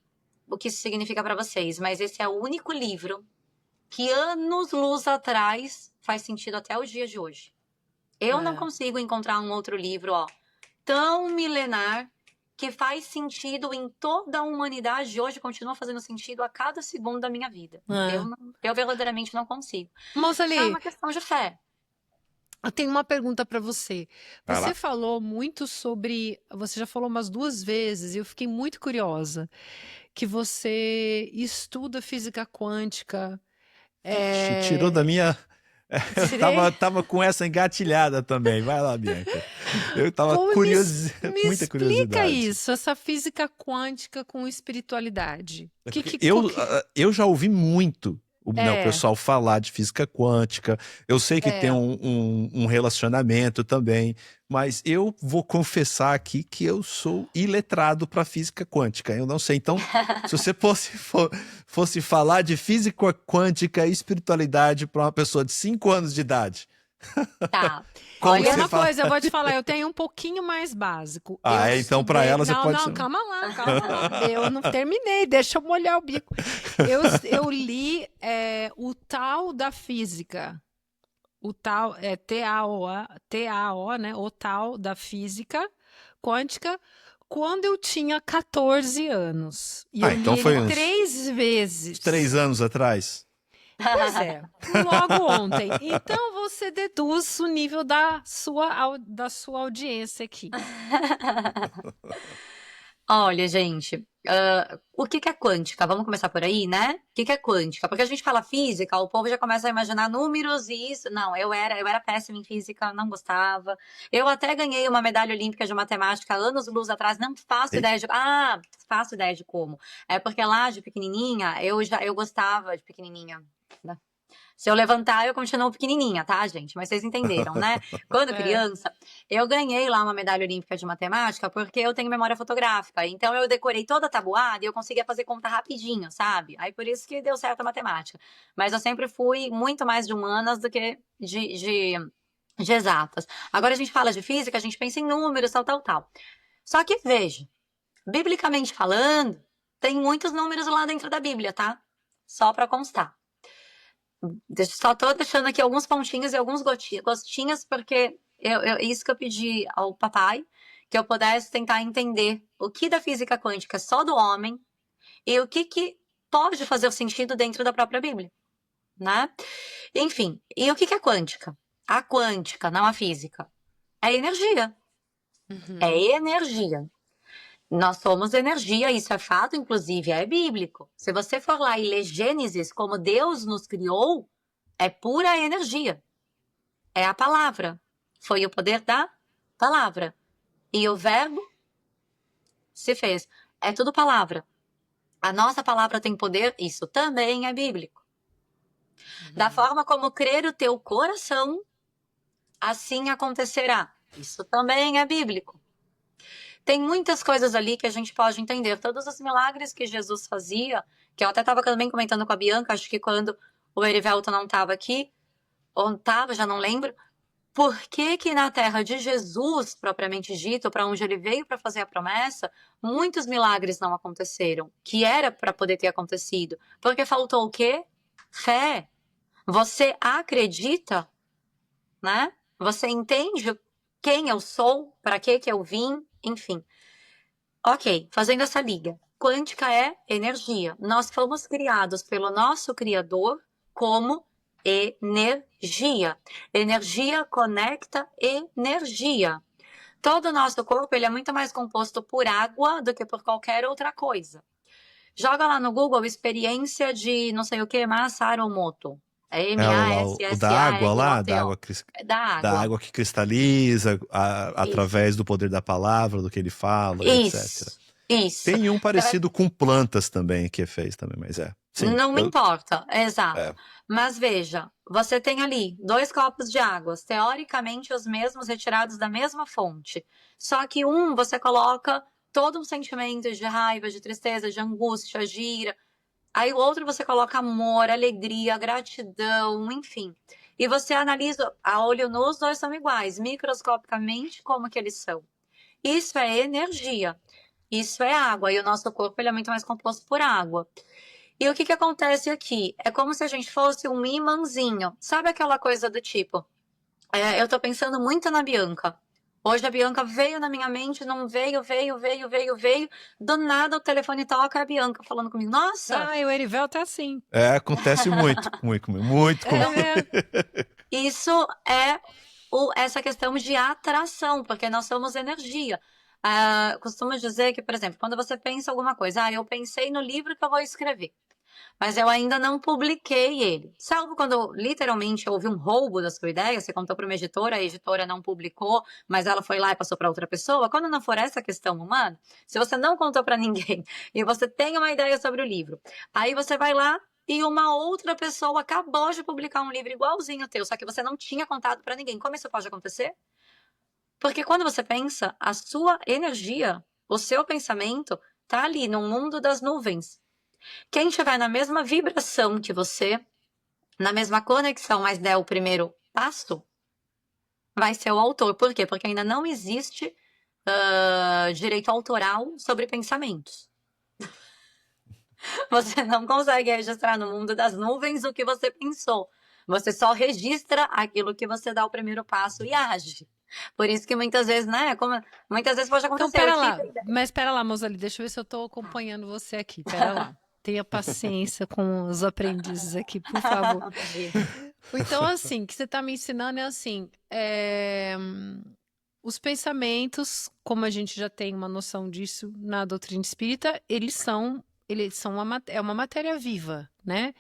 o que isso significa para vocês, mas esse é o único livro que anos-luz atrás faz sentido até o dia de hoje. Eu não consigo encontrar um outro livro, tão milenar, que faz sentido em toda a humanidade e hoje continua fazendo sentido a cada segundo da minha vida. Eu verdadeiramente não consigo. Mosali, é uma questão de fé. Eu tenho uma pergunta para você. Você falou muito sobre... Você já falou umas 2 vezes e eu fiquei muito curiosa. Que você estuda física quântica... Tirou da minha... Eu tava com essa engatilhada também. Vai lá, Bianca. Eu tava muita curiosidade. Explica isso, essa física quântica com espiritualidade. Eu já ouvi muito o pessoal falar de física quântica. Eu sei que tem um relacionamento também, mas eu vou confessar aqui que eu sou iletrado para física quântica. Eu não sei. Então, se você fosse falar de física quântica e espiritualidade para uma pessoa de 5 anos de idade. Tá. Como Olha, que você uma fala? coisa, eu vou te falar, eu tenho um pouquinho mais básico. Então para ela você pode ser. Não, calma lá. Eu não terminei, deixa eu molhar o bico. Eu li o tal da física. O tal, T-A-O, né? O tal da física quântica, quando eu tinha 14 anos. E eu então li foi ele uns 3 vezes. 3 anos atrás? Pois é, logo ontem. Então você deduz o nível da sua audiência aqui. Olha, gente, o que que é quântica? Vamos começar por aí, né? O que que é quântica? Porque a gente fala física, o povo já começa a imaginar números e isso. Não, eu era péssima em física, não gostava. Eu até ganhei uma medalha olímpica de matemática anos-luz atrás, não faço ideia de... Ah, faço ideia de como. É porque lá de pequenininha, eu gostava de pequenininha, né? Se eu levantar, eu continuo pequenininha, tá, gente? Mas vocês entenderam, né? Quando criança, eu ganhei lá uma medalha olímpica de matemática porque eu tenho memória fotográfica. Então, eu decorei toda a tabuada e eu conseguia fazer conta rapidinho, sabe? Aí, por isso que deu certo a matemática. Mas eu sempre fui muito mais de humanas do que de exatas. Agora, a gente fala de física, a gente pensa em números, tal. Só que, veja, biblicamente falando, tem muitos números lá dentro da Bíblia, tá? Só para constar. Só tô deixando aqui alguns pontinhos e alguns gostinhas, porque isso que eu pedi ao papai, que eu pudesse tentar entender o que da física quântica é só do homem e o que pode fazer o sentido dentro da própria Bíblia, né? Enfim, e o que é quântica? A quântica, não a física, é energia. É energia. Nós somos energia, isso é fato, inclusive é bíblico. Se você for lá e ler Gênesis, como Deus nos criou, é pura energia. É a palavra. Foi o poder da palavra. E o verbo se fez. É tudo palavra. A nossa palavra tem poder, isso também é bíblico. Da forma como crer o teu coração, assim acontecerá. Isso também é bíblico. Tem muitas coisas ali que a gente pode entender. Todos os milagres que Jesus fazia, que eu até estava também comentando com a Bianca, acho que quando o Erivelto não estava aqui, ou estava, já não lembro, por que na terra de Jesus, propriamente dito, para onde ele veio para fazer a promessa, muitos milagres não aconteceram, que era para poder ter acontecido? Porque faltou o quê? Fé. Você acredita, né? Você entende quem eu sou, para que eu vim, enfim. Ok, fazendo essa liga. Quântica é energia. Nós fomos criados pelo nosso Criador como energia. Energia conecta energia. Todo o nosso corpo ele é muito mais composto por água do que por qualquer outra coisa. Joga lá no Google experiência de não sei o que, Masaru-Emoto. É O da água lá, Da água que cristaliza através do poder da palavra, do que ele fala, etc. Isso. Tem um parecido com plantas também que fez também, mas sim, não me importa, exato. Mas veja, você tem ali 2 copos de água, teoricamente os mesmos retirados da mesma fonte. Só que um você coloca todo um sentimento de raiva, de tristeza, de angústia, de ira. Aí o outro você coloca amor, alegria, gratidão, enfim. E você analisa a olho nu, os 2 são iguais, microscopicamente, como que eles são. Isso é energia, isso é água, e o nosso corpo ele é muito mais composto por água. E o que acontece aqui? É como se a gente fosse um imãzinho. Sabe aquela coisa do tipo, eu tô pensando muito na Bianca. Hoje a Bianca veio na minha mente, não veio. Do nada o telefone toca, é a Bianca falando comigo. Nossa! E o Erivelto é assim. Acontece muito comigo. Isso é essa questão de atração, porque nós somos energia. Costumo dizer que, por exemplo, quando você pensa alguma coisa, eu pensei no livro que eu vou escrever, mas eu ainda não publiquei ele. Salvo quando literalmente houve um roubo da sua ideia, você contou para uma editora, a editora não publicou, mas ela foi lá e passou para outra pessoa. Quando não for essa questão humana, se você não contou para ninguém e você tem uma ideia sobre o livro, aí você vai lá e uma outra pessoa acabou de publicar um livro igualzinho ao teu, só que você não tinha contado para ninguém. Como isso pode acontecer? Porque quando você pensa, a sua energia, o seu pensamento, tá ali no mundo das nuvens. Quem estiver na mesma vibração que você, na mesma conexão, mas der o primeiro passo, vai ser o autor. Por quê? Porque ainda não existe direito autoral sobre pensamentos. Você não consegue registrar no mundo das nuvens o que você pensou. Você só registra aquilo que você dá o primeiro passo e age. Por isso que muitas vezes, né? Muitas vezes pode Então, acontecer. pera lá. Mas pera lá, Mosali, deixa eu ver se eu tô acompanhando você aqui. Pera lá. Tenha paciência com os aprendizes aqui, por favor. Então, assim, o que você está me ensinando é assim, os pensamentos, como a gente já tem uma noção disso na doutrina espírita, eles são uma matéria viva, né?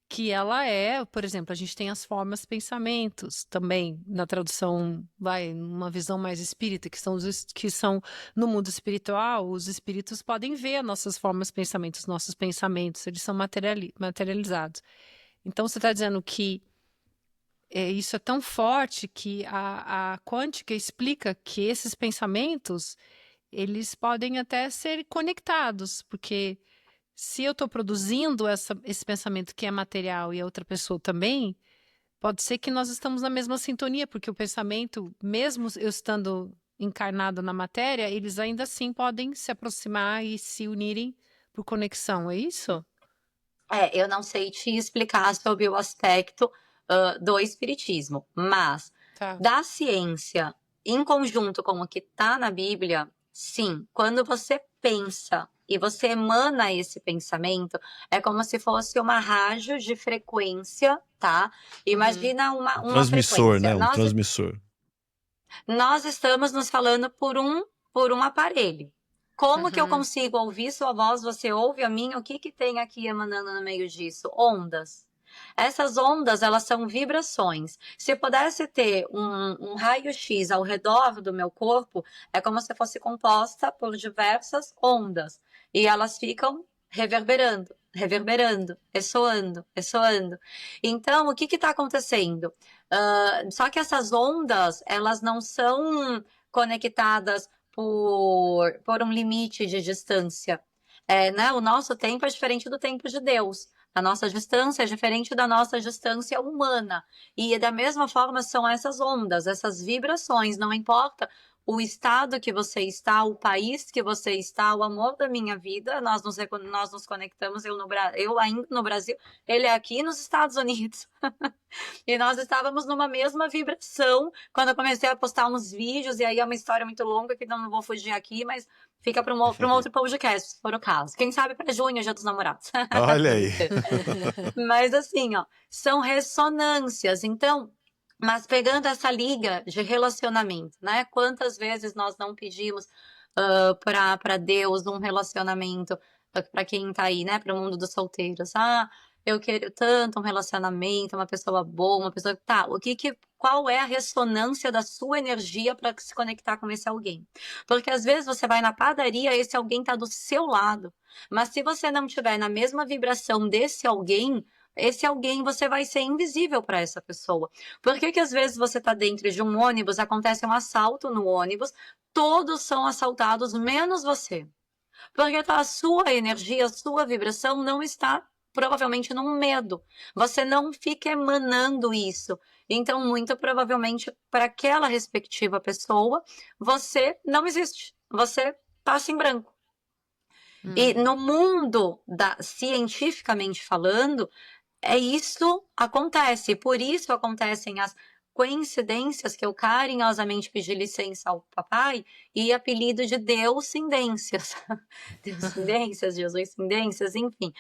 Que ela é, por exemplo, a gente tem as formas pensamentos também, na tradução, numa visão mais espírita, que são no mundo espiritual, os espíritos podem ver nossas formas pensamentos, nossos pensamentos, eles são materializados. Então, você está dizendo que isso é tão forte que a quântica explica que esses pensamentos, eles podem até ser conectados, porque se eu estou produzindo esse pensamento que é material e a outra pessoa também, pode ser que nós estamos na mesma sintonia, porque o pensamento, mesmo eu estando encarnado na matéria, eles ainda assim podem se aproximar e se unirem por conexão, é isso? Eu não sei te explicar sobre o aspecto do espiritismo, mas da ciência, em conjunto com o que está na Bíblia, sim, quando você pensa e você emana esse pensamento, é como se fosse uma rádio de frequência, tá? Imagina uma transmissor, frequência. né? Um transmissor. Nós estamos nos falando por um aparelho. Como que eu consigo ouvir sua voz, você ouve a minha? O que que tem aqui emanando no meio disso? Ondas. Essas ondas, elas são vibrações. Se eu pudesse ter um raio-x ao redor do meu corpo, é como se fosse composta por diversas ondas. E elas ficam reverberando, ressoando. Então, o que está acontecendo? Só que essas ondas, elas não são conectadas por um limite de distância. Né? O nosso tempo é diferente do tempo de Deus. A nossa distância é diferente da nossa distância humana. E da mesma forma são essas ondas, essas vibrações, não importa o estado que você está, o país que você está, o amor da minha vida, nós nos conectamos, eu ainda no Brasil, ele é aqui nos Estados Unidos. E nós estávamos numa mesma vibração quando eu comecei a postar uns vídeos, e aí é uma história muito longa que não vou fugir aqui, mas fica para um outro podcast, se for o caso. Quem sabe para junho, Dia dos Namorados. Olha aí. Mas assim, ó, são ressonâncias. Então, mas pegando essa liga de relacionamento, né? Quantas vezes nós não pedimos para Deus um relacionamento, para quem tá aí, né? Para o mundo dos solteiros. Eu quero tanto um relacionamento, uma pessoa boa, uma pessoa... Tá, qual é a ressonância da sua energia para se conectar com esse alguém? Porque às vezes você vai na padaria, esse alguém tá do seu lado. Mas se você não tiver na mesma vibração desse alguém, esse alguém você vai ser invisível para essa pessoa. Por que às vezes você tá dentro de um ônibus, acontece um assalto no ônibus, todos são assaltados, menos você? Porque a sua energia, a sua vibração não está provavelmente num medo. Você não fica emanando isso. Então, muito provavelmente, para aquela respectiva pessoa, você não existe. Você passa em branco. E no mundo, cientificamente falando, isso acontece. Por isso acontecem as coincidências que eu carinhosamente pedi licença ao papai e apelido de Deuscindências. Deuscindências, Jesuscindências, enfim.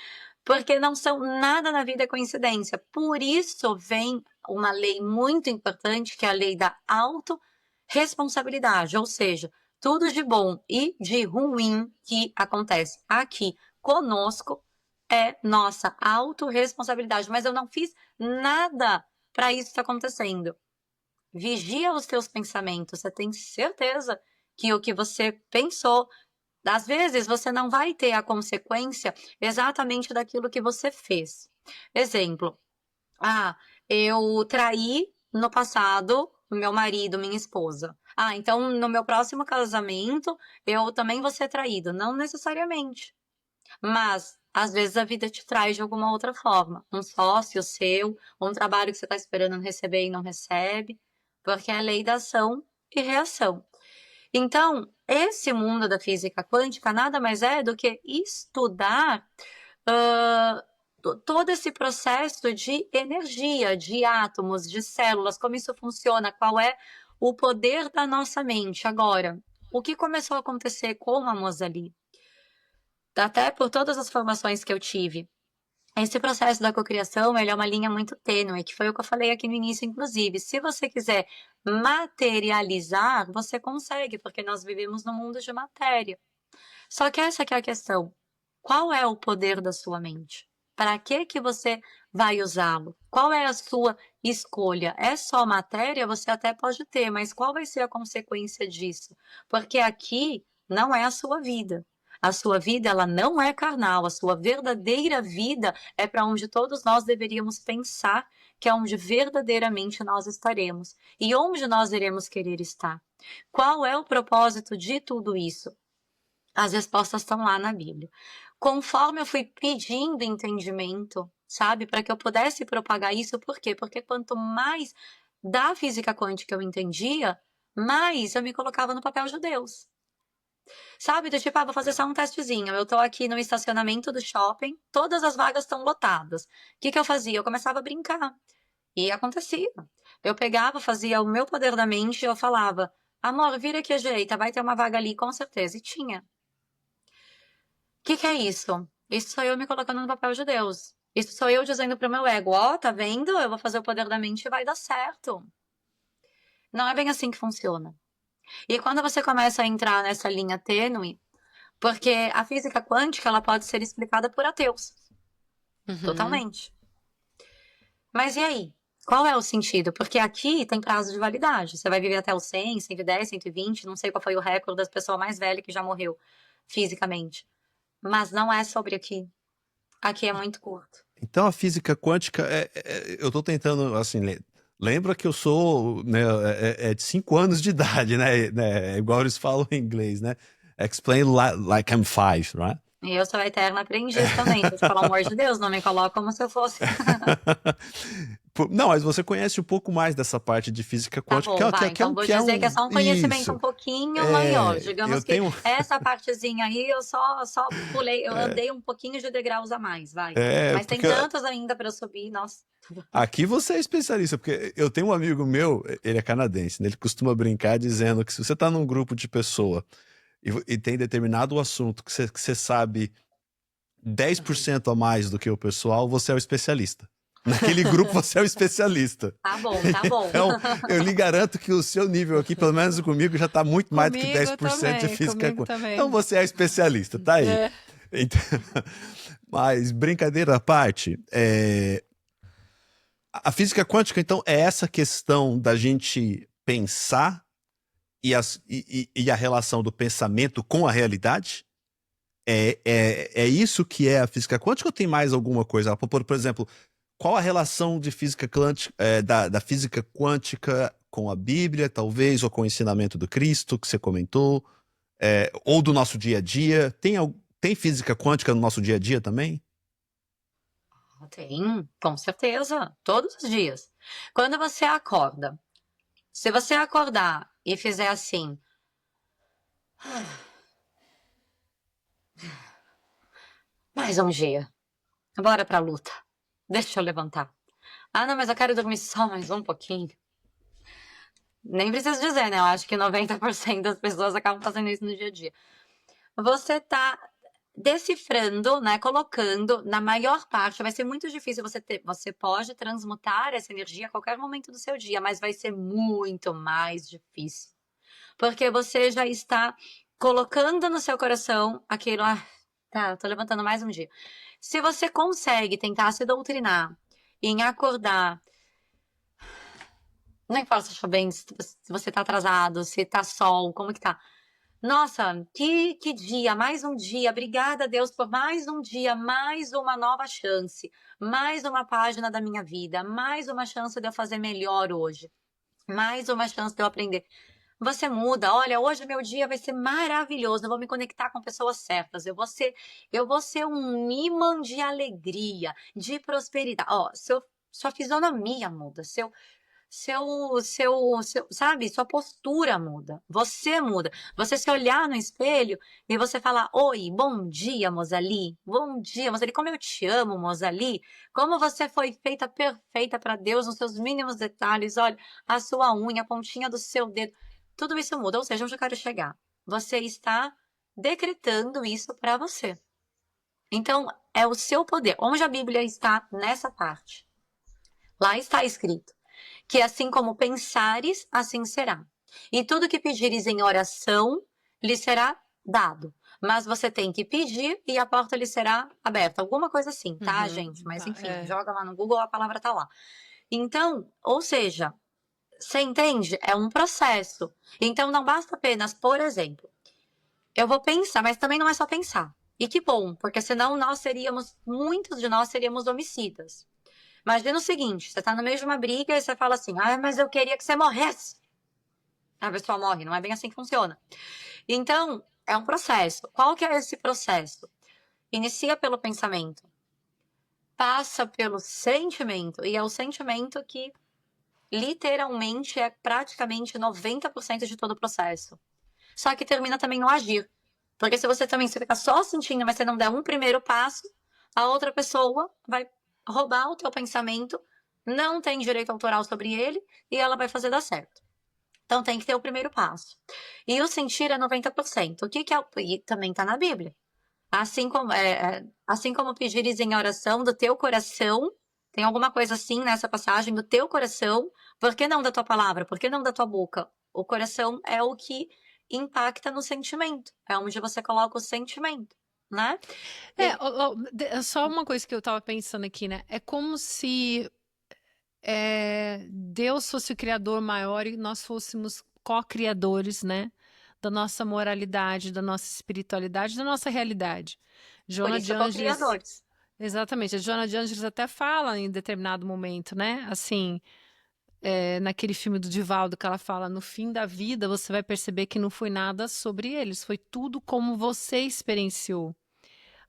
Porque não são nada na vida é coincidência. Por isso vem uma lei muito importante, que é a lei da autorresponsabilidade, ou seja, tudo de bom e de ruim que acontece aqui conosco é nossa autorresponsabilidade. Mas eu não fiz nada para isso estar acontecendo. Vigia os teus pensamentos. Você tem certeza que o que você pensou, às vezes você não vai ter a consequência exatamente daquilo que você fez. Exemplo, eu traí no passado meu marido, minha esposa. Então no meu próximo casamento eu também vou ser traído. Não necessariamente. Mas às vezes a vida te traz de alguma outra forma. Um sócio seu, um trabalho que você está esperando receber e não recebe. Porque é a lei da ação e reação. Então, esse mundo da física quântica nada mais é do que estudar todo esse processo de energia, de átomos, de células, como isso funciona, qual é o poder da nossa mente. Agora, o que começou a acontecer com a Mozali? Até por todas as formações que eu tive, esse processo da cocriação, ele é uma linha muito tênue, que foi o que eu falei aqui no início, inclusive. Se você quiser materializar, você consegue, porque nós vivemos num mundo de matéria. Só que essa que é a questão. Qual é o poder da sua mente? Para que você vai usá-lo? Qual é a sua escolha? É só matéria? Você até pode ter, mas qual vai ser a consequência disso? Porque aqui não é a sua vida. A sua vida, ela não é carnal. A sua verdadeira vida é para onde todos nós deveríamos pensar, que é onde verdadeiramente nós estaremos. E onde nós iremos querer estar. Qual é o propósito de tudo isso? As respostas estão lá na Bíblia. Conforme eu fui pedindo entendimento, sabe, para que eu pudesse propagar isso, por quê? Porque quanto mais da física quântica eu entendia, mais eu me colocava no papel de Deus. Sabe, do tipo, vou fazer só um testezinho. Eu tô aqui no estacionamento do shopping, todas as vagas estão lotadas. O que eu fazia? Eu começava a brincar. E acontecia. Eu pegava, fazia o meu poder da mente e eu falava, amor, vira aqui à direita, vai ter uma vaga ali, com certeza. E tinha. O que é isso? Isso sou eu me colocando no papel de Deus. Isso sou eu dizendo pro meu ego, tá vendo? Eu vou fazer o poder da mente e vai dar certo. Não é bem assim que funciona. E quando você começa a entrar nessa linha tênue, porque a física quântica, ela pode ser explicada por ateus. Totalmente. Mas e aí? Qual é o sentido? Porque aqui tem prazo de validade. Você vai viver até os 100, 110, 120, não sei qual foi o recorde das pessoas mais velhas que já morreu fisicamente. Mas não é sobre aqui. Aqui é muito curto. Então a física quântica, eu tô tentando, assim, lembra que eu sou, né, de 5 anos de idade, né, igual eles falam em inglês, né? Explain like I'm 5, right? E eu sou a eterna aprendiz também. Então, pelo amor de Deus, não me coloque como se eu fosse. Não, mas você conhece um pouco mais dessa parte de física Tá quântica. bom, vai. Então vou dizer que é só um conhecimento um pouquinho maior. Digamos que essa partezinha aí eu só pulei, eu andei um pouquinho de degraus a mais, vai. Mas tem tantos ainda para eu subir, nossa. Aqui você é especialista, porque eu tenho um amigo meu, ele é canadense, né? Ele costuma brincar dizendo que se você tá num grupo de pessoa e tem determinado assunto que você sabe 10% a mais do que o pessoal, você é o especialista. Naquele grupo você é o especialista. Tá bom, tá bom. Então, eu lhe garanto que o seu nível aqui, pelo menos comigo, já tá muito mais do que 10% de física quântica. Então você é especialista, tá aí. Então, mas, brincadeira à parte, a física quântica, então, é essa questão da gente pensar e a relação do pensamento com a realidade? É isso que é a física quântica ou tem mais alguma coisa? Por exemplo, qual a relação de física quântica, da física quântica com a Bíblia, talvez, ou com o ensinamento do Cristo, que você comentou, ou do nosso dia a dia? Tem física quântica no nosso dia a dia também? Tem, com certeza. Todos os dias. Quando você acorda, se você acordar e fizer assim... Mais um dia. Bora pra luta. Deixa eu levantar. Não, mas eu quero dormir só mais um pouquinho. Nem preciso dizer, né? Eu acho que 90% das pessoas acabam fazendo isso no dia a dia. Você tá decifrando, né? Colocando, na maior parte, vai ser muito difícil você pode transmutar essa energia a qualquer momento do seu dia, mas vai ser muito mais difícil. Porque você já está colocando no seu coração aquilo... Tá, eu tô levantando mais um dia. Se você consegue tentar se doutrinar em acordar, não importa se tá bem, se você tá atrasado, se tá sol, como que tá. Nossa, que dia, mais um dia. Obrigada, Deus, por mais um dia, mais uma nova chance, mais uma página da minha vida, mais uma chance de eu fazer melhor hoje, mais uma chance de eu aprender. Você muda, olha, hoje meu dia vai ser maravilhoso, eu vou me conectar com pessoas certas, eu vou ser um imã de alegria, de prosperidade. Ó, sua fisionomia muda, sabe, sua postura muda, você muda. Você se olhar no espelho e você falar, oi, bom dia, Mozali, bom dia, Mozali, como eu te amo, Mozali, como você foi feita perfeita para Deus nos seus mínimos detalhes, olha, a sua unha, a pontinha do seu dedo, tudo isso muda, ou seja, onde eu quero chegar? Você está decretando isso para você. Então, é o seu poder. Onde a Bíblia está nessa parte? Lá está escrito que assim como pensares, assim será. E tudo que pedires em oração, lhe será dado. Mas você tem que pedir e a porta lhe será aberta. Alguma coisa assim, tá, gente? Mas enfim, joga lá no Google, a palavra tá lá. Então, ou seja, você entende? É um processo. Então, não basta apenas, por exemplo, eu vou pensar, mas também não é só pensar. E que bom, porque senão muitos de nós seríamos homicidas. Imagina o seguinte, você tá no meio de uma briga e você fala assim, mas eu queria que você morresse. A pessoa morre, não é bem assim que funciona. Então, é um processo. Qual que é esse processo? Inicia pelo pensamento, passa pelo sentimento, e é o sentimento que literalmente é praticamente 90% de todo o processo. Só que termina também no agir. Porque se você também fica só sentindo, mas você não der um primeiro passo, a outra pessoa vai roubar o teu pensamento, não tem direito autoral sobre ele, e ela vai fazer dar certo. Então tem que ter o primeiro passo. E o sentir é 90%. O que é e também está na Bíblia. Assim como pedires em oração do teu coração, tem alguma coisa assim nessa passagem, do teu coração, por que não da tua palavra? Por que não da tua boca? O coração é o que impacta no sentimento. É onde você coloca o sentimento, né? Só uma coisa que eu tava pensando aqui, né? É como se Deus fosse o criador maior e nós fôssemos co-criadores, né? Da nossa moralidade, da nossa espiritualidade, da nossa realidade. Por Joana isso, de Ângeles, co-criadores. exatamente, a Joana de Ângeles até fala em determinado momento, né? Assim, naquele filme do Divaldo que ela fala, no fim da vida você vai perceber que não foi nada sobre eles, foi tudo como você experienciou.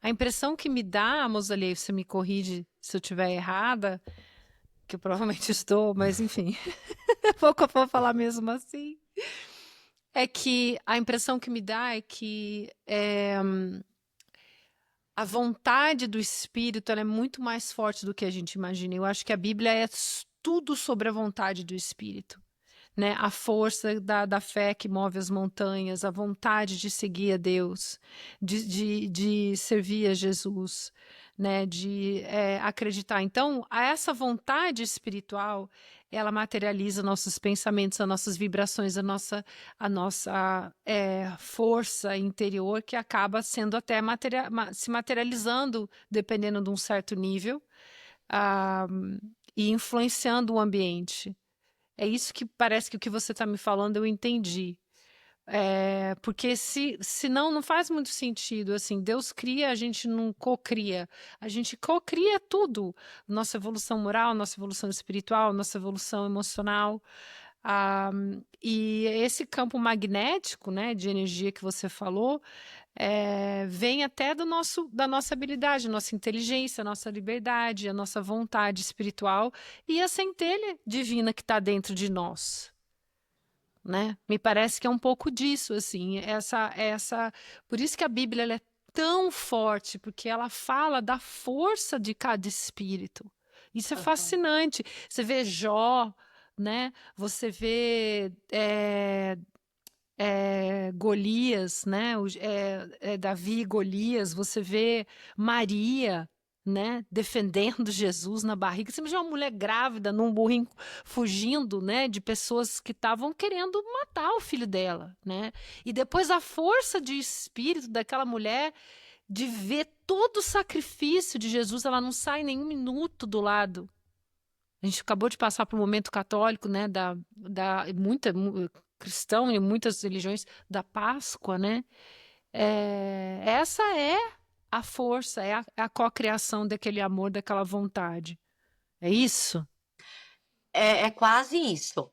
A impressão que me dá, Mozali, você me corrige se eu estiver errada, que eu provavelmente estou, mas enfim, pouco eu vou falar mesmo assim, é que a impressão que me dá é que a vontade do Espírito ela é muito mais forte do que a gente imagina. Eu acho que a Bíblia é tudo sobre a vontade do Espírito. Né? A força da fé que move as montanhas, a vontade de seguir a Deus, de servir a Jesus, né? De acreditar. Então, essa vontade espiritual, ela materializa nossos pensamentos, as nossas vibrações, a nossa força interior, que acaba sendo até se materializando, dependendo de um certo nível, e influenciando o ambiente. É isso que parece que o que você está me falando eu entendi. Porque senão não faz muito sentido. Assim, Deus cria, a gente não cocria. A gente cocria tudo. Nossa evolução moral, nossa evolução espiritual, nossa evolução emocional. E esse campo magnético, né, de energia que você falou, vem até da nossa habilidade, nossa inteligência, nossa liberdade, a nossa vontade espiritual e a centelha divina que está dentro de nós. Né? Me parece que é um pouco disso, assim, por isso que a Bíblia ela é tão forte, porque ela fala da força de cada espírito. Isso é fascinante. Você vê Jó, né? Você vê Golias, né? Davi e Golias, você vê Maria, né? Defendendo Jesus na barriga. Você imagina uma mulher grávida num burrinho fugindo, né? De pessoas que estavam querendo matar o filho dela, né? E depois a força de espírito daquela mulher de ver todo o sacrifício de Jesus, ela não sai nem um minuto do lado. A gente acabou de passar por um momento católico, né? cristão e muitas religiões, da Páscoa, né? Essa é a força, é a cocriação daquele amor, daquela vontade. É isso? É quase isso.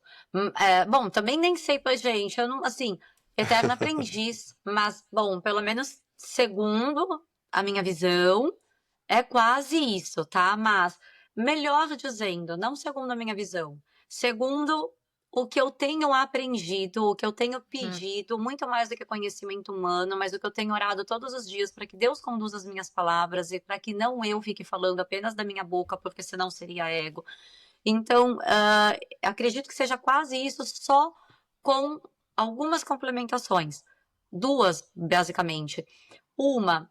Bom, também nem sei, pois, gente, eu não, assim, eterna aprendiz, mas, bom, pelo menos segundo a minha visão, é quase isso, tá? Mas, melhor dizendo, não segundo a minha visão, segundo o que eu tenho aprendido, o que eu tenho pedido, muito mais do que conhecimento humano, mas o que eu tenho orado todos os dias para que Deus conduza as minhas palavras e para que não eu fique falando apenas da minha boca, porque senão seria ego. Então, acredito que seja quase isso, só com algumas complementações. Duas, basicamente. Uma,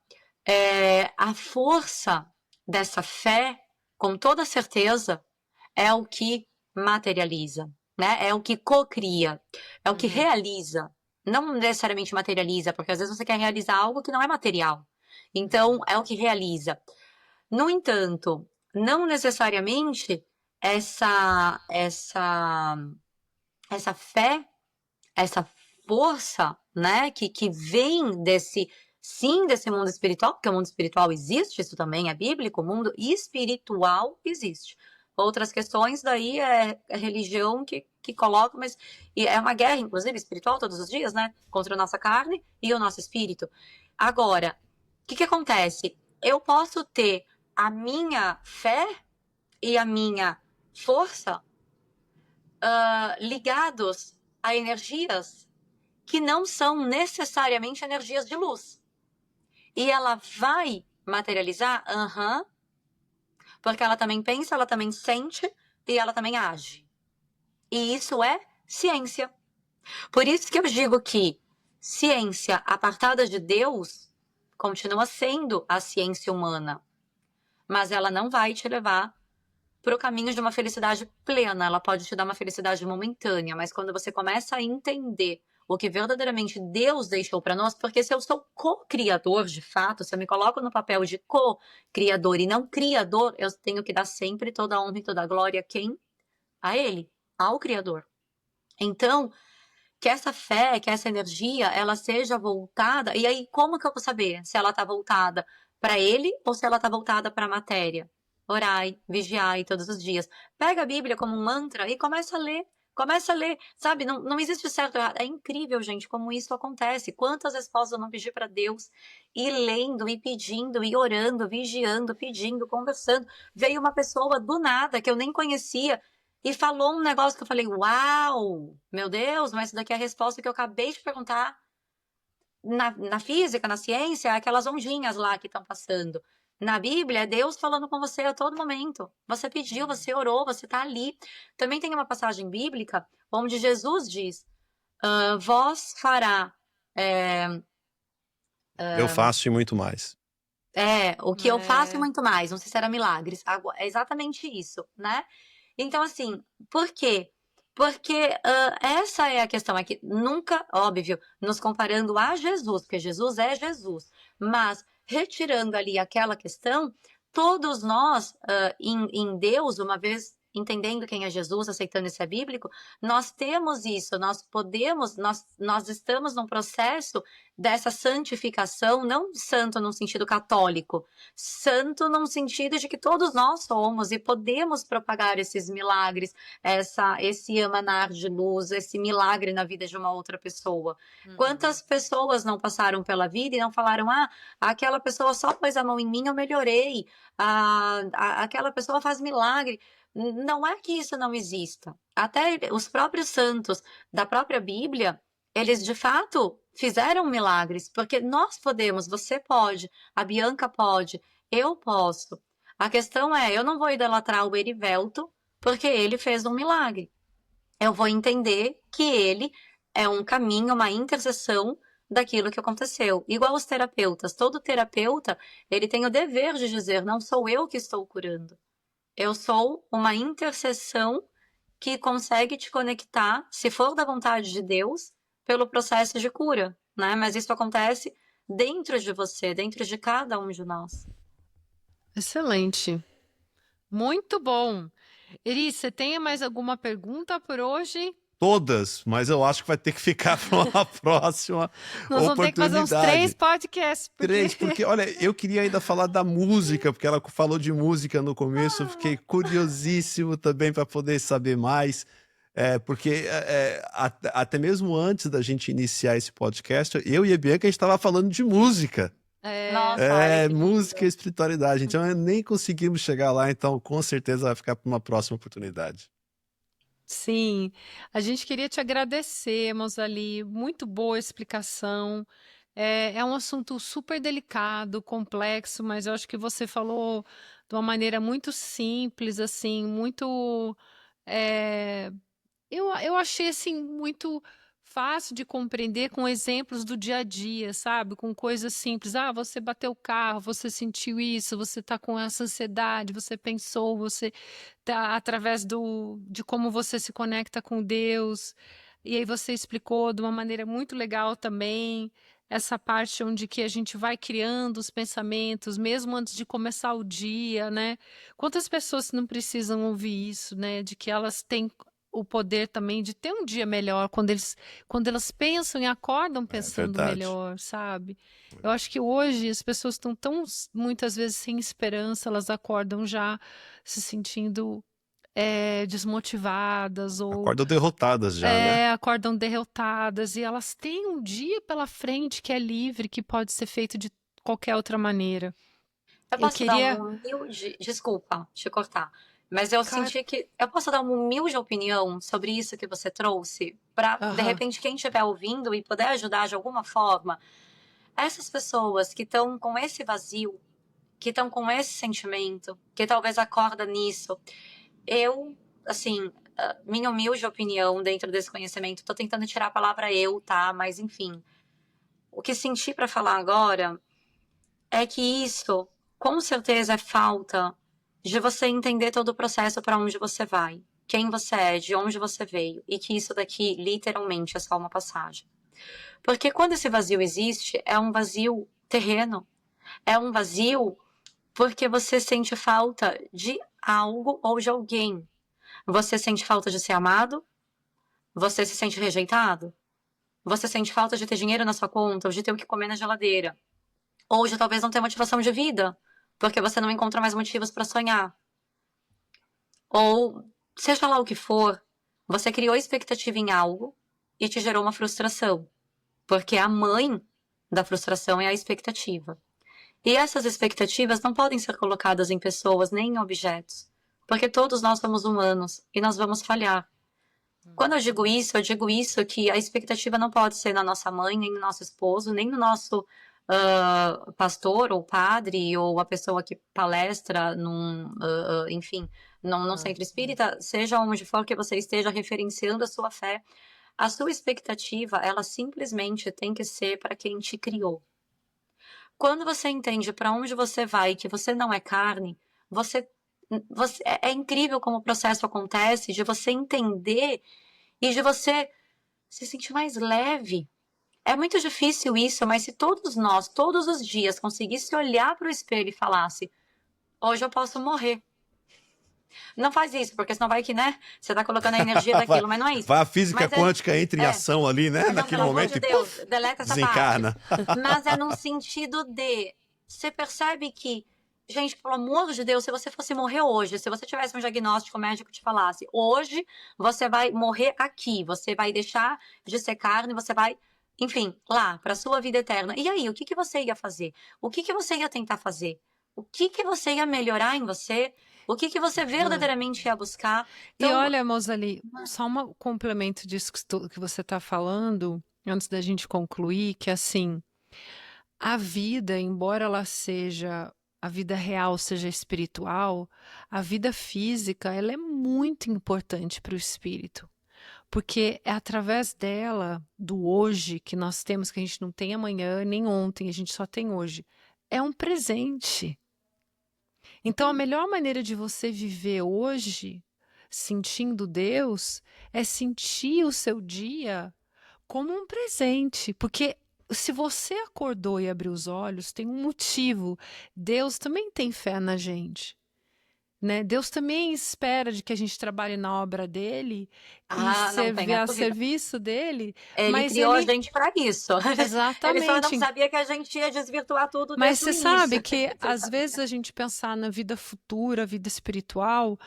a força dessa fé, com toda certeza, é o que materializa, né? É o que cocria, é o que realiza. Não necessariamente materializa, porque às vezes você quer realizar algo que não é material. Então, é o que realiza. No entanto, não necessariamente essa fé, essa força, né, que vem desse mundo espiritual, porque o mundo espiritual existe, isso também é bíblico, o mundo espiritual existe. Outras questões daí é a religião que coloca, mas e é uma guerra, inclusive, espiritual todos os dias, né, contra a nossa carne e o nosso espírito. Agora, o que acontece? Eu posso ter a minha fé e a minha força ligados a energias que não são necessariamente energias de luz. E ela vai materializar? Porque ela também pensa, ela também sente e ela também age. E isso é ciência. Por isso que eu digo que ciência apartada de Deus continua sendo a ciência humana. Mas ela não vai te levar para o caminho de uma felicidade plena. Ela pode te dar uma felicidade momentânea, mas quando você começa a entender o que verdadeiramente Deus deixou para nós, porque se eu sou co-criador de fato, se eu me coloco no papel de co-criador e não criador, eu tenho que dar sempre toda a honra e toda a glória a quem? A Ele, ao Criador. Então, que essa fé, que essa energia, ela seja voltada. E aí, como que eu vou saber se ela está voltada para Ele ou se ela está voltada para a matéria? Orai, vigiai todos os dias. Pega a Bíblia como um mantra e começa a ler. Começa a ler, sabe? Não existe certo ou errado. É incrível, gente, como isso acontece. Quantas respostas eu não pedi para Deus? E lendo, e pedindo, e orando, vigiando, pedindo, conversando. Veio uma pessoa do nada que eu nem conhecia e falou um negócio que eu falei, uau, meu Deus, mas isso daqui é a resposta que eu acabei de perguntar. Na física, na ciência, aquelas ondinhas lá que estão passando. Na Bíblia, é Deus falando com você a todo momento. Você pediu, você orou, você está ali. Também tem uma passagem bíblica onde Jesus diz, vós fará... Eu faço e muito mais. o que eu faço e muito mais. Não sei se era milagres. É exatamente isso, né? Então, assim, por quê? Porque essa é a questão, é que nunca, óbvio, nos comparando a Jesus, porque Jesus é Jesus, mas retirando ali aquela questão, todos nós, em Deus, uma vez entendendo quem é Jesus, aceitando esse é bíblico, nós temos isso, nós podemos, nós estamos num processo dessa santificação, não santo num sentido católico, santo num sentido de que todos nós somos e podemos propagar esses milagres, esse emanar de luz, esse milagre na vida de uma outra pessoa. Quantas pessoas não passaram pela vida e não falaram, aquela pessoa só pôs a mão em mim, eu melhorei, aquela pessoa faz milagre. Não é que isso não exista. Até os próprios santos da própria Bíblia, eles de fato fizeram milagres, porque nós podemos, você pode, a Bianca pode, eu posso. A questão é, eu não vou idolatrar o Erivelto porque ele fez um milagre. Eu vou entender que ele é um caminho, uma intercessão daquilo que aconteceu. Igual os terapeutas, todo terapeuta, ele tem o dever de dizer, não sou eu que estou curando. Eu sou uma intercessão que consegue te conectar, se for da vontade de Deus, pelo processo de cura, né? Mas isso acontece dentro de você, dentro de cada um de nós. Excelente. Muito bom. Eri, você tem mais alguma pergunta por hoje? todas, mas eu acho que vai ter que ficar para uma próxima Nós vamos ter que fazer uns 3 podcasts. Porque, olha, eu queria ainda falar da música, porque ela falou de música no começo, eu fiquei curiosíssimo também para poder saber mais. Porque até mesmo antes da gente iniciar esse podcast, eu e a Bianca, a gente estava falando de música. Nossa, olha que Música e lindo. espiritualidade. Então, nem conseguimos chegar lá, então com certeza vai ficar para uma próxima oportunidade. Sim, a gente queria te agradecer, Mosali. Muito boa explicação. É um assunto super delicado, complexo, mas eu acho que você falou de uma maneira muito simples, assim, muito. é, eu achei assim muito fácil de compreender com exemplos do dia a dia, sabe? Com coisas simples. Ah, você bateu o carro, você sentiu isso, você está com essa ansiedade, você pensou, você tá através de como você se conecta com Deus. E aí você explicou de uma maneira muito legal também essa parte onde que a gente vai criando os pensamentos, mesmo antes de começar o dia, né? Quantas pessoas não precisam ouvir isso, né? De que elas têm o poder também de ter um dia melhor quando elas pensam e acordam pensando Verdade. melhor, sabe? Eu acho que hoje as pessoas estão tão muitas vezes sem esperança, elas acordam já se sentindo desmotivadas ou Acordam derrotadas já, né? acordam derrotadas e elas têm um dia pela frente que é livre, que pode ser feito de qualquer outra maneira. Eu Eu posso dar queria. uma humilde. Desculpa te cortar. Mas eu Claro. senti que. Eu posso dar uma humilde opinião sobre isso que você trouxe? Pra, de Aham. repente, quem estiver ouvindo e puder ajudar de alguma forma, essas pessoas que estão com esse vazio, que estão com esse sentimento, que talvez acorda nisso, eu, assim, minha humilde opinião dentro desse conhecimento, tô tentando tirar a palavra eu, tá? Mas enfim, o que senti pra falar agora é que isso, com certeza, é falta de você entender todo o processo para onde você vai, quem você é, de onde você veio, e que isso daqui, literalmente, é só uma passagem. Porque quando esse vazio existe, é um vazio terreno, é um vazio porque você sente falta de algo ou de alguém. Você sente falta de ser amado? Você se sente rejeitado? Você sente falta de ter dinheiro na sua conta ou de ter o que comer na geladeira? Ou de talvez não ter motivação de vida, porque você não encontra mais motivos para sonhar. Ou, seja lá o que for, você criou expectativa em algo e te gerou uma frustração, porque a mãe da frustração é a expectativa. E essas expectativas não podem ser colocadas em pessoas nem em objetos, porque todos nós somos humanos e nós vamos falhar. Quando eu digo isso que a expectativa não pode ser na nossa mãe, nem no nosso esposo, nem no nosso pastor ou padre ou a pessoa que palestra enfim, num centro espírita, seja onde for que você esteja referenciando a sua fé, a sua expectativa, ela simplesmente tem que ser para quem te criou. Quando você entende para onde você vai, que você não é carne, é incrível como o processo acontece de você entender e de você se sentir mais leve. É muito difícil isso, mas se todos nós, todos os dias, conseguisse olhar para o espelho e falasse: hoje eu posso morrer. Não faz isso, porque senão vai que, né? Você tá colocando a energia daquilo, mas não é isso. Vai a física Mas quântica entra em ação ali, né? Não, Naquele pelo amor momento de e Deus, puf, deleta essa desencarna. parte. Mas é num sentido de... Você percebe que, gente, pelo amor de Deus, se você fosse morrer hoje, se você tivesse um diagnóstico médico que te falasse, hoje você vai morrer aqui, você vai deixar de ser carne, você vai, enfim, lá, para sua vida eterna. E aí, o que você ia fazer? O que você ia tentar fazer? O que você ia melhorar em você? O que você verdadeiramente ia buscar? E Então, olha, Mosali, só um complemento disso que você está falando, antes da gente concluir, que assim, a vida, embora ela seja, a vida real seja espiritual, a vida física, ela é muito importante para o espírito. Porque é através dela, do hoje, que nós temos, que a gente não tem amanhã nem ontem, a gente só tem hoje. É um presente. Então, a melhor maneira de você viver hoje, sentindo Deus, é sentir o seu dia como um presente. Porque se você acordou e abriu os olhos, tem um motivo. Deus também tem fé na gente. né? Deus também espera de que a gente trabalhe na obra dele e Não tenha servir a dúvida. serviço dele, Ele mas criou a ele gente para isso. Ele só não exatamente. sabia que a gente ia desvirtuar tudo Mas desde o você sabe início. que às vezes a gente pensar na vida futura, vida espiritual,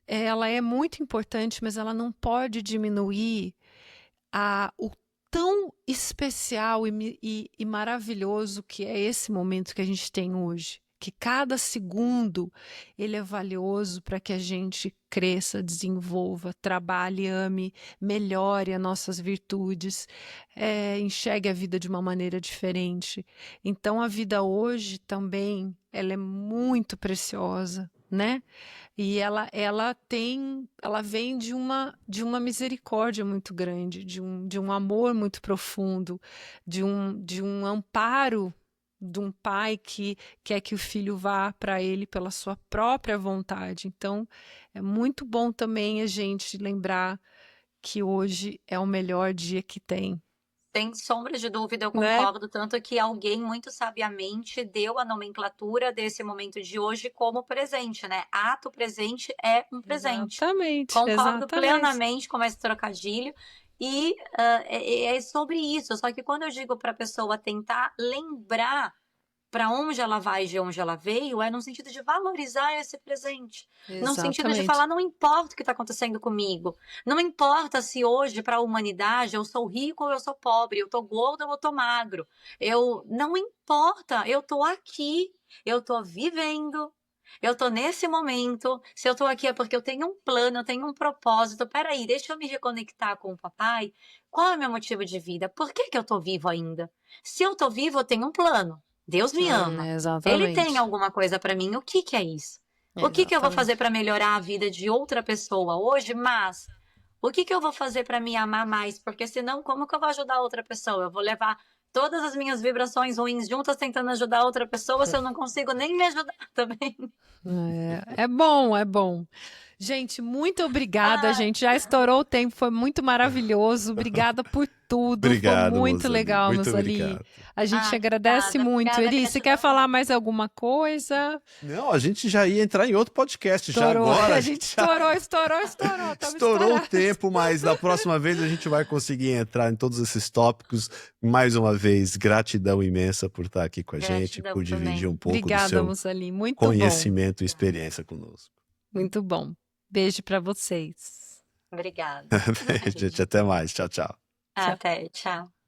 ela é muito importante, mas ela não pode diminuir o tão especial e maravilhoso que é esse momento que a gente tem hoje. Que cada segundo ele é valioso para que a gente cresça, desenvolva, trabalhe, ame, melhore as nossas virtudes, enxergue a vida de uma maneira diferente. Então a vida hoje também ela é muito preciosa, né? E ela vem de uma misericórdia muito grande, de um amor muito profundo, de um amparo de um pai que quer que o filho vá para ele pela sua própria vontade. Então, é muito bom também a gente lembrar que hoje é o melhor dia que tem, Sem sombra de dúvida, eu né? concordo, tanto que alguém muito sabiamente deu a nomenclatura desse momento de hoje como presente, né? Ato presente é um presente. Exatamente, Concordo exatamente. plenamente com esse trocadilho. E é sobre isso. Só que quando eu digo para a pessoa tentar lembrar para onde ela vai e de onde ela veio, é no sentido de valorizar esse presente. No sentido de Exatamente. falar, não importa o que está acontecendo comigo. Não importa se hoje, para a humanidade, eu sou rico ou eu sou pobre, eu tô gordo ou eu tô magro. Não importa, eu tô aqui, eu tô vivendo. Eu tô nesse momento, se eu tô aqui é porque eu tenho um plano, eu tenho um propósito. Peraí, deixa eu me reconectar com o papai. Qual é o meu motivo de vida? Por que eu tô vivo ainda? Se eu tô vivo, eu tenho um plano. Deus me ama. Ele tem Exatamente. alguma coisa para mim. O que é isso? O que eu vou fazer para melhorar a vida de outra pessoa hoje? Mas o que eu vou fazer para me amar mais? Porque senão, como que eu vou ajudar outra pessoa? Eu vou levar todas as minhas vibrações ruins juntas tentando ajudar outra pessoa se eu não consigo nem me ajudar também. É bom, é bom. Gente, muito obrigada, gente. Já estourou o tempo, foi muito maravilhoso. Obrigada por tudo. Obrigado, foi muito Mozali. legal, Muito Mozali. obrigado. A gente agradece Obrigada, muito. obrigada, Eri, você quer falar mais alguma coisa? Não, a gente já ia entrar em outro podcast já Estourou. agora. A gente estourou. Tava Estourou o estourado. tempo, mas da próxima vez a gente vai conseguir entrar em todos esses tópicos. Mais uma vez, gratidão imensa por estar aqui com a gente, Gratidão por dividir também. um pouco Obrigada, do seu Mozali. Muito conhecimento e experiência conosco. bom. Muito bom. Beijo para vocês. Obrigada. Gente, até mais. Tchau, tchau. Até, tchau.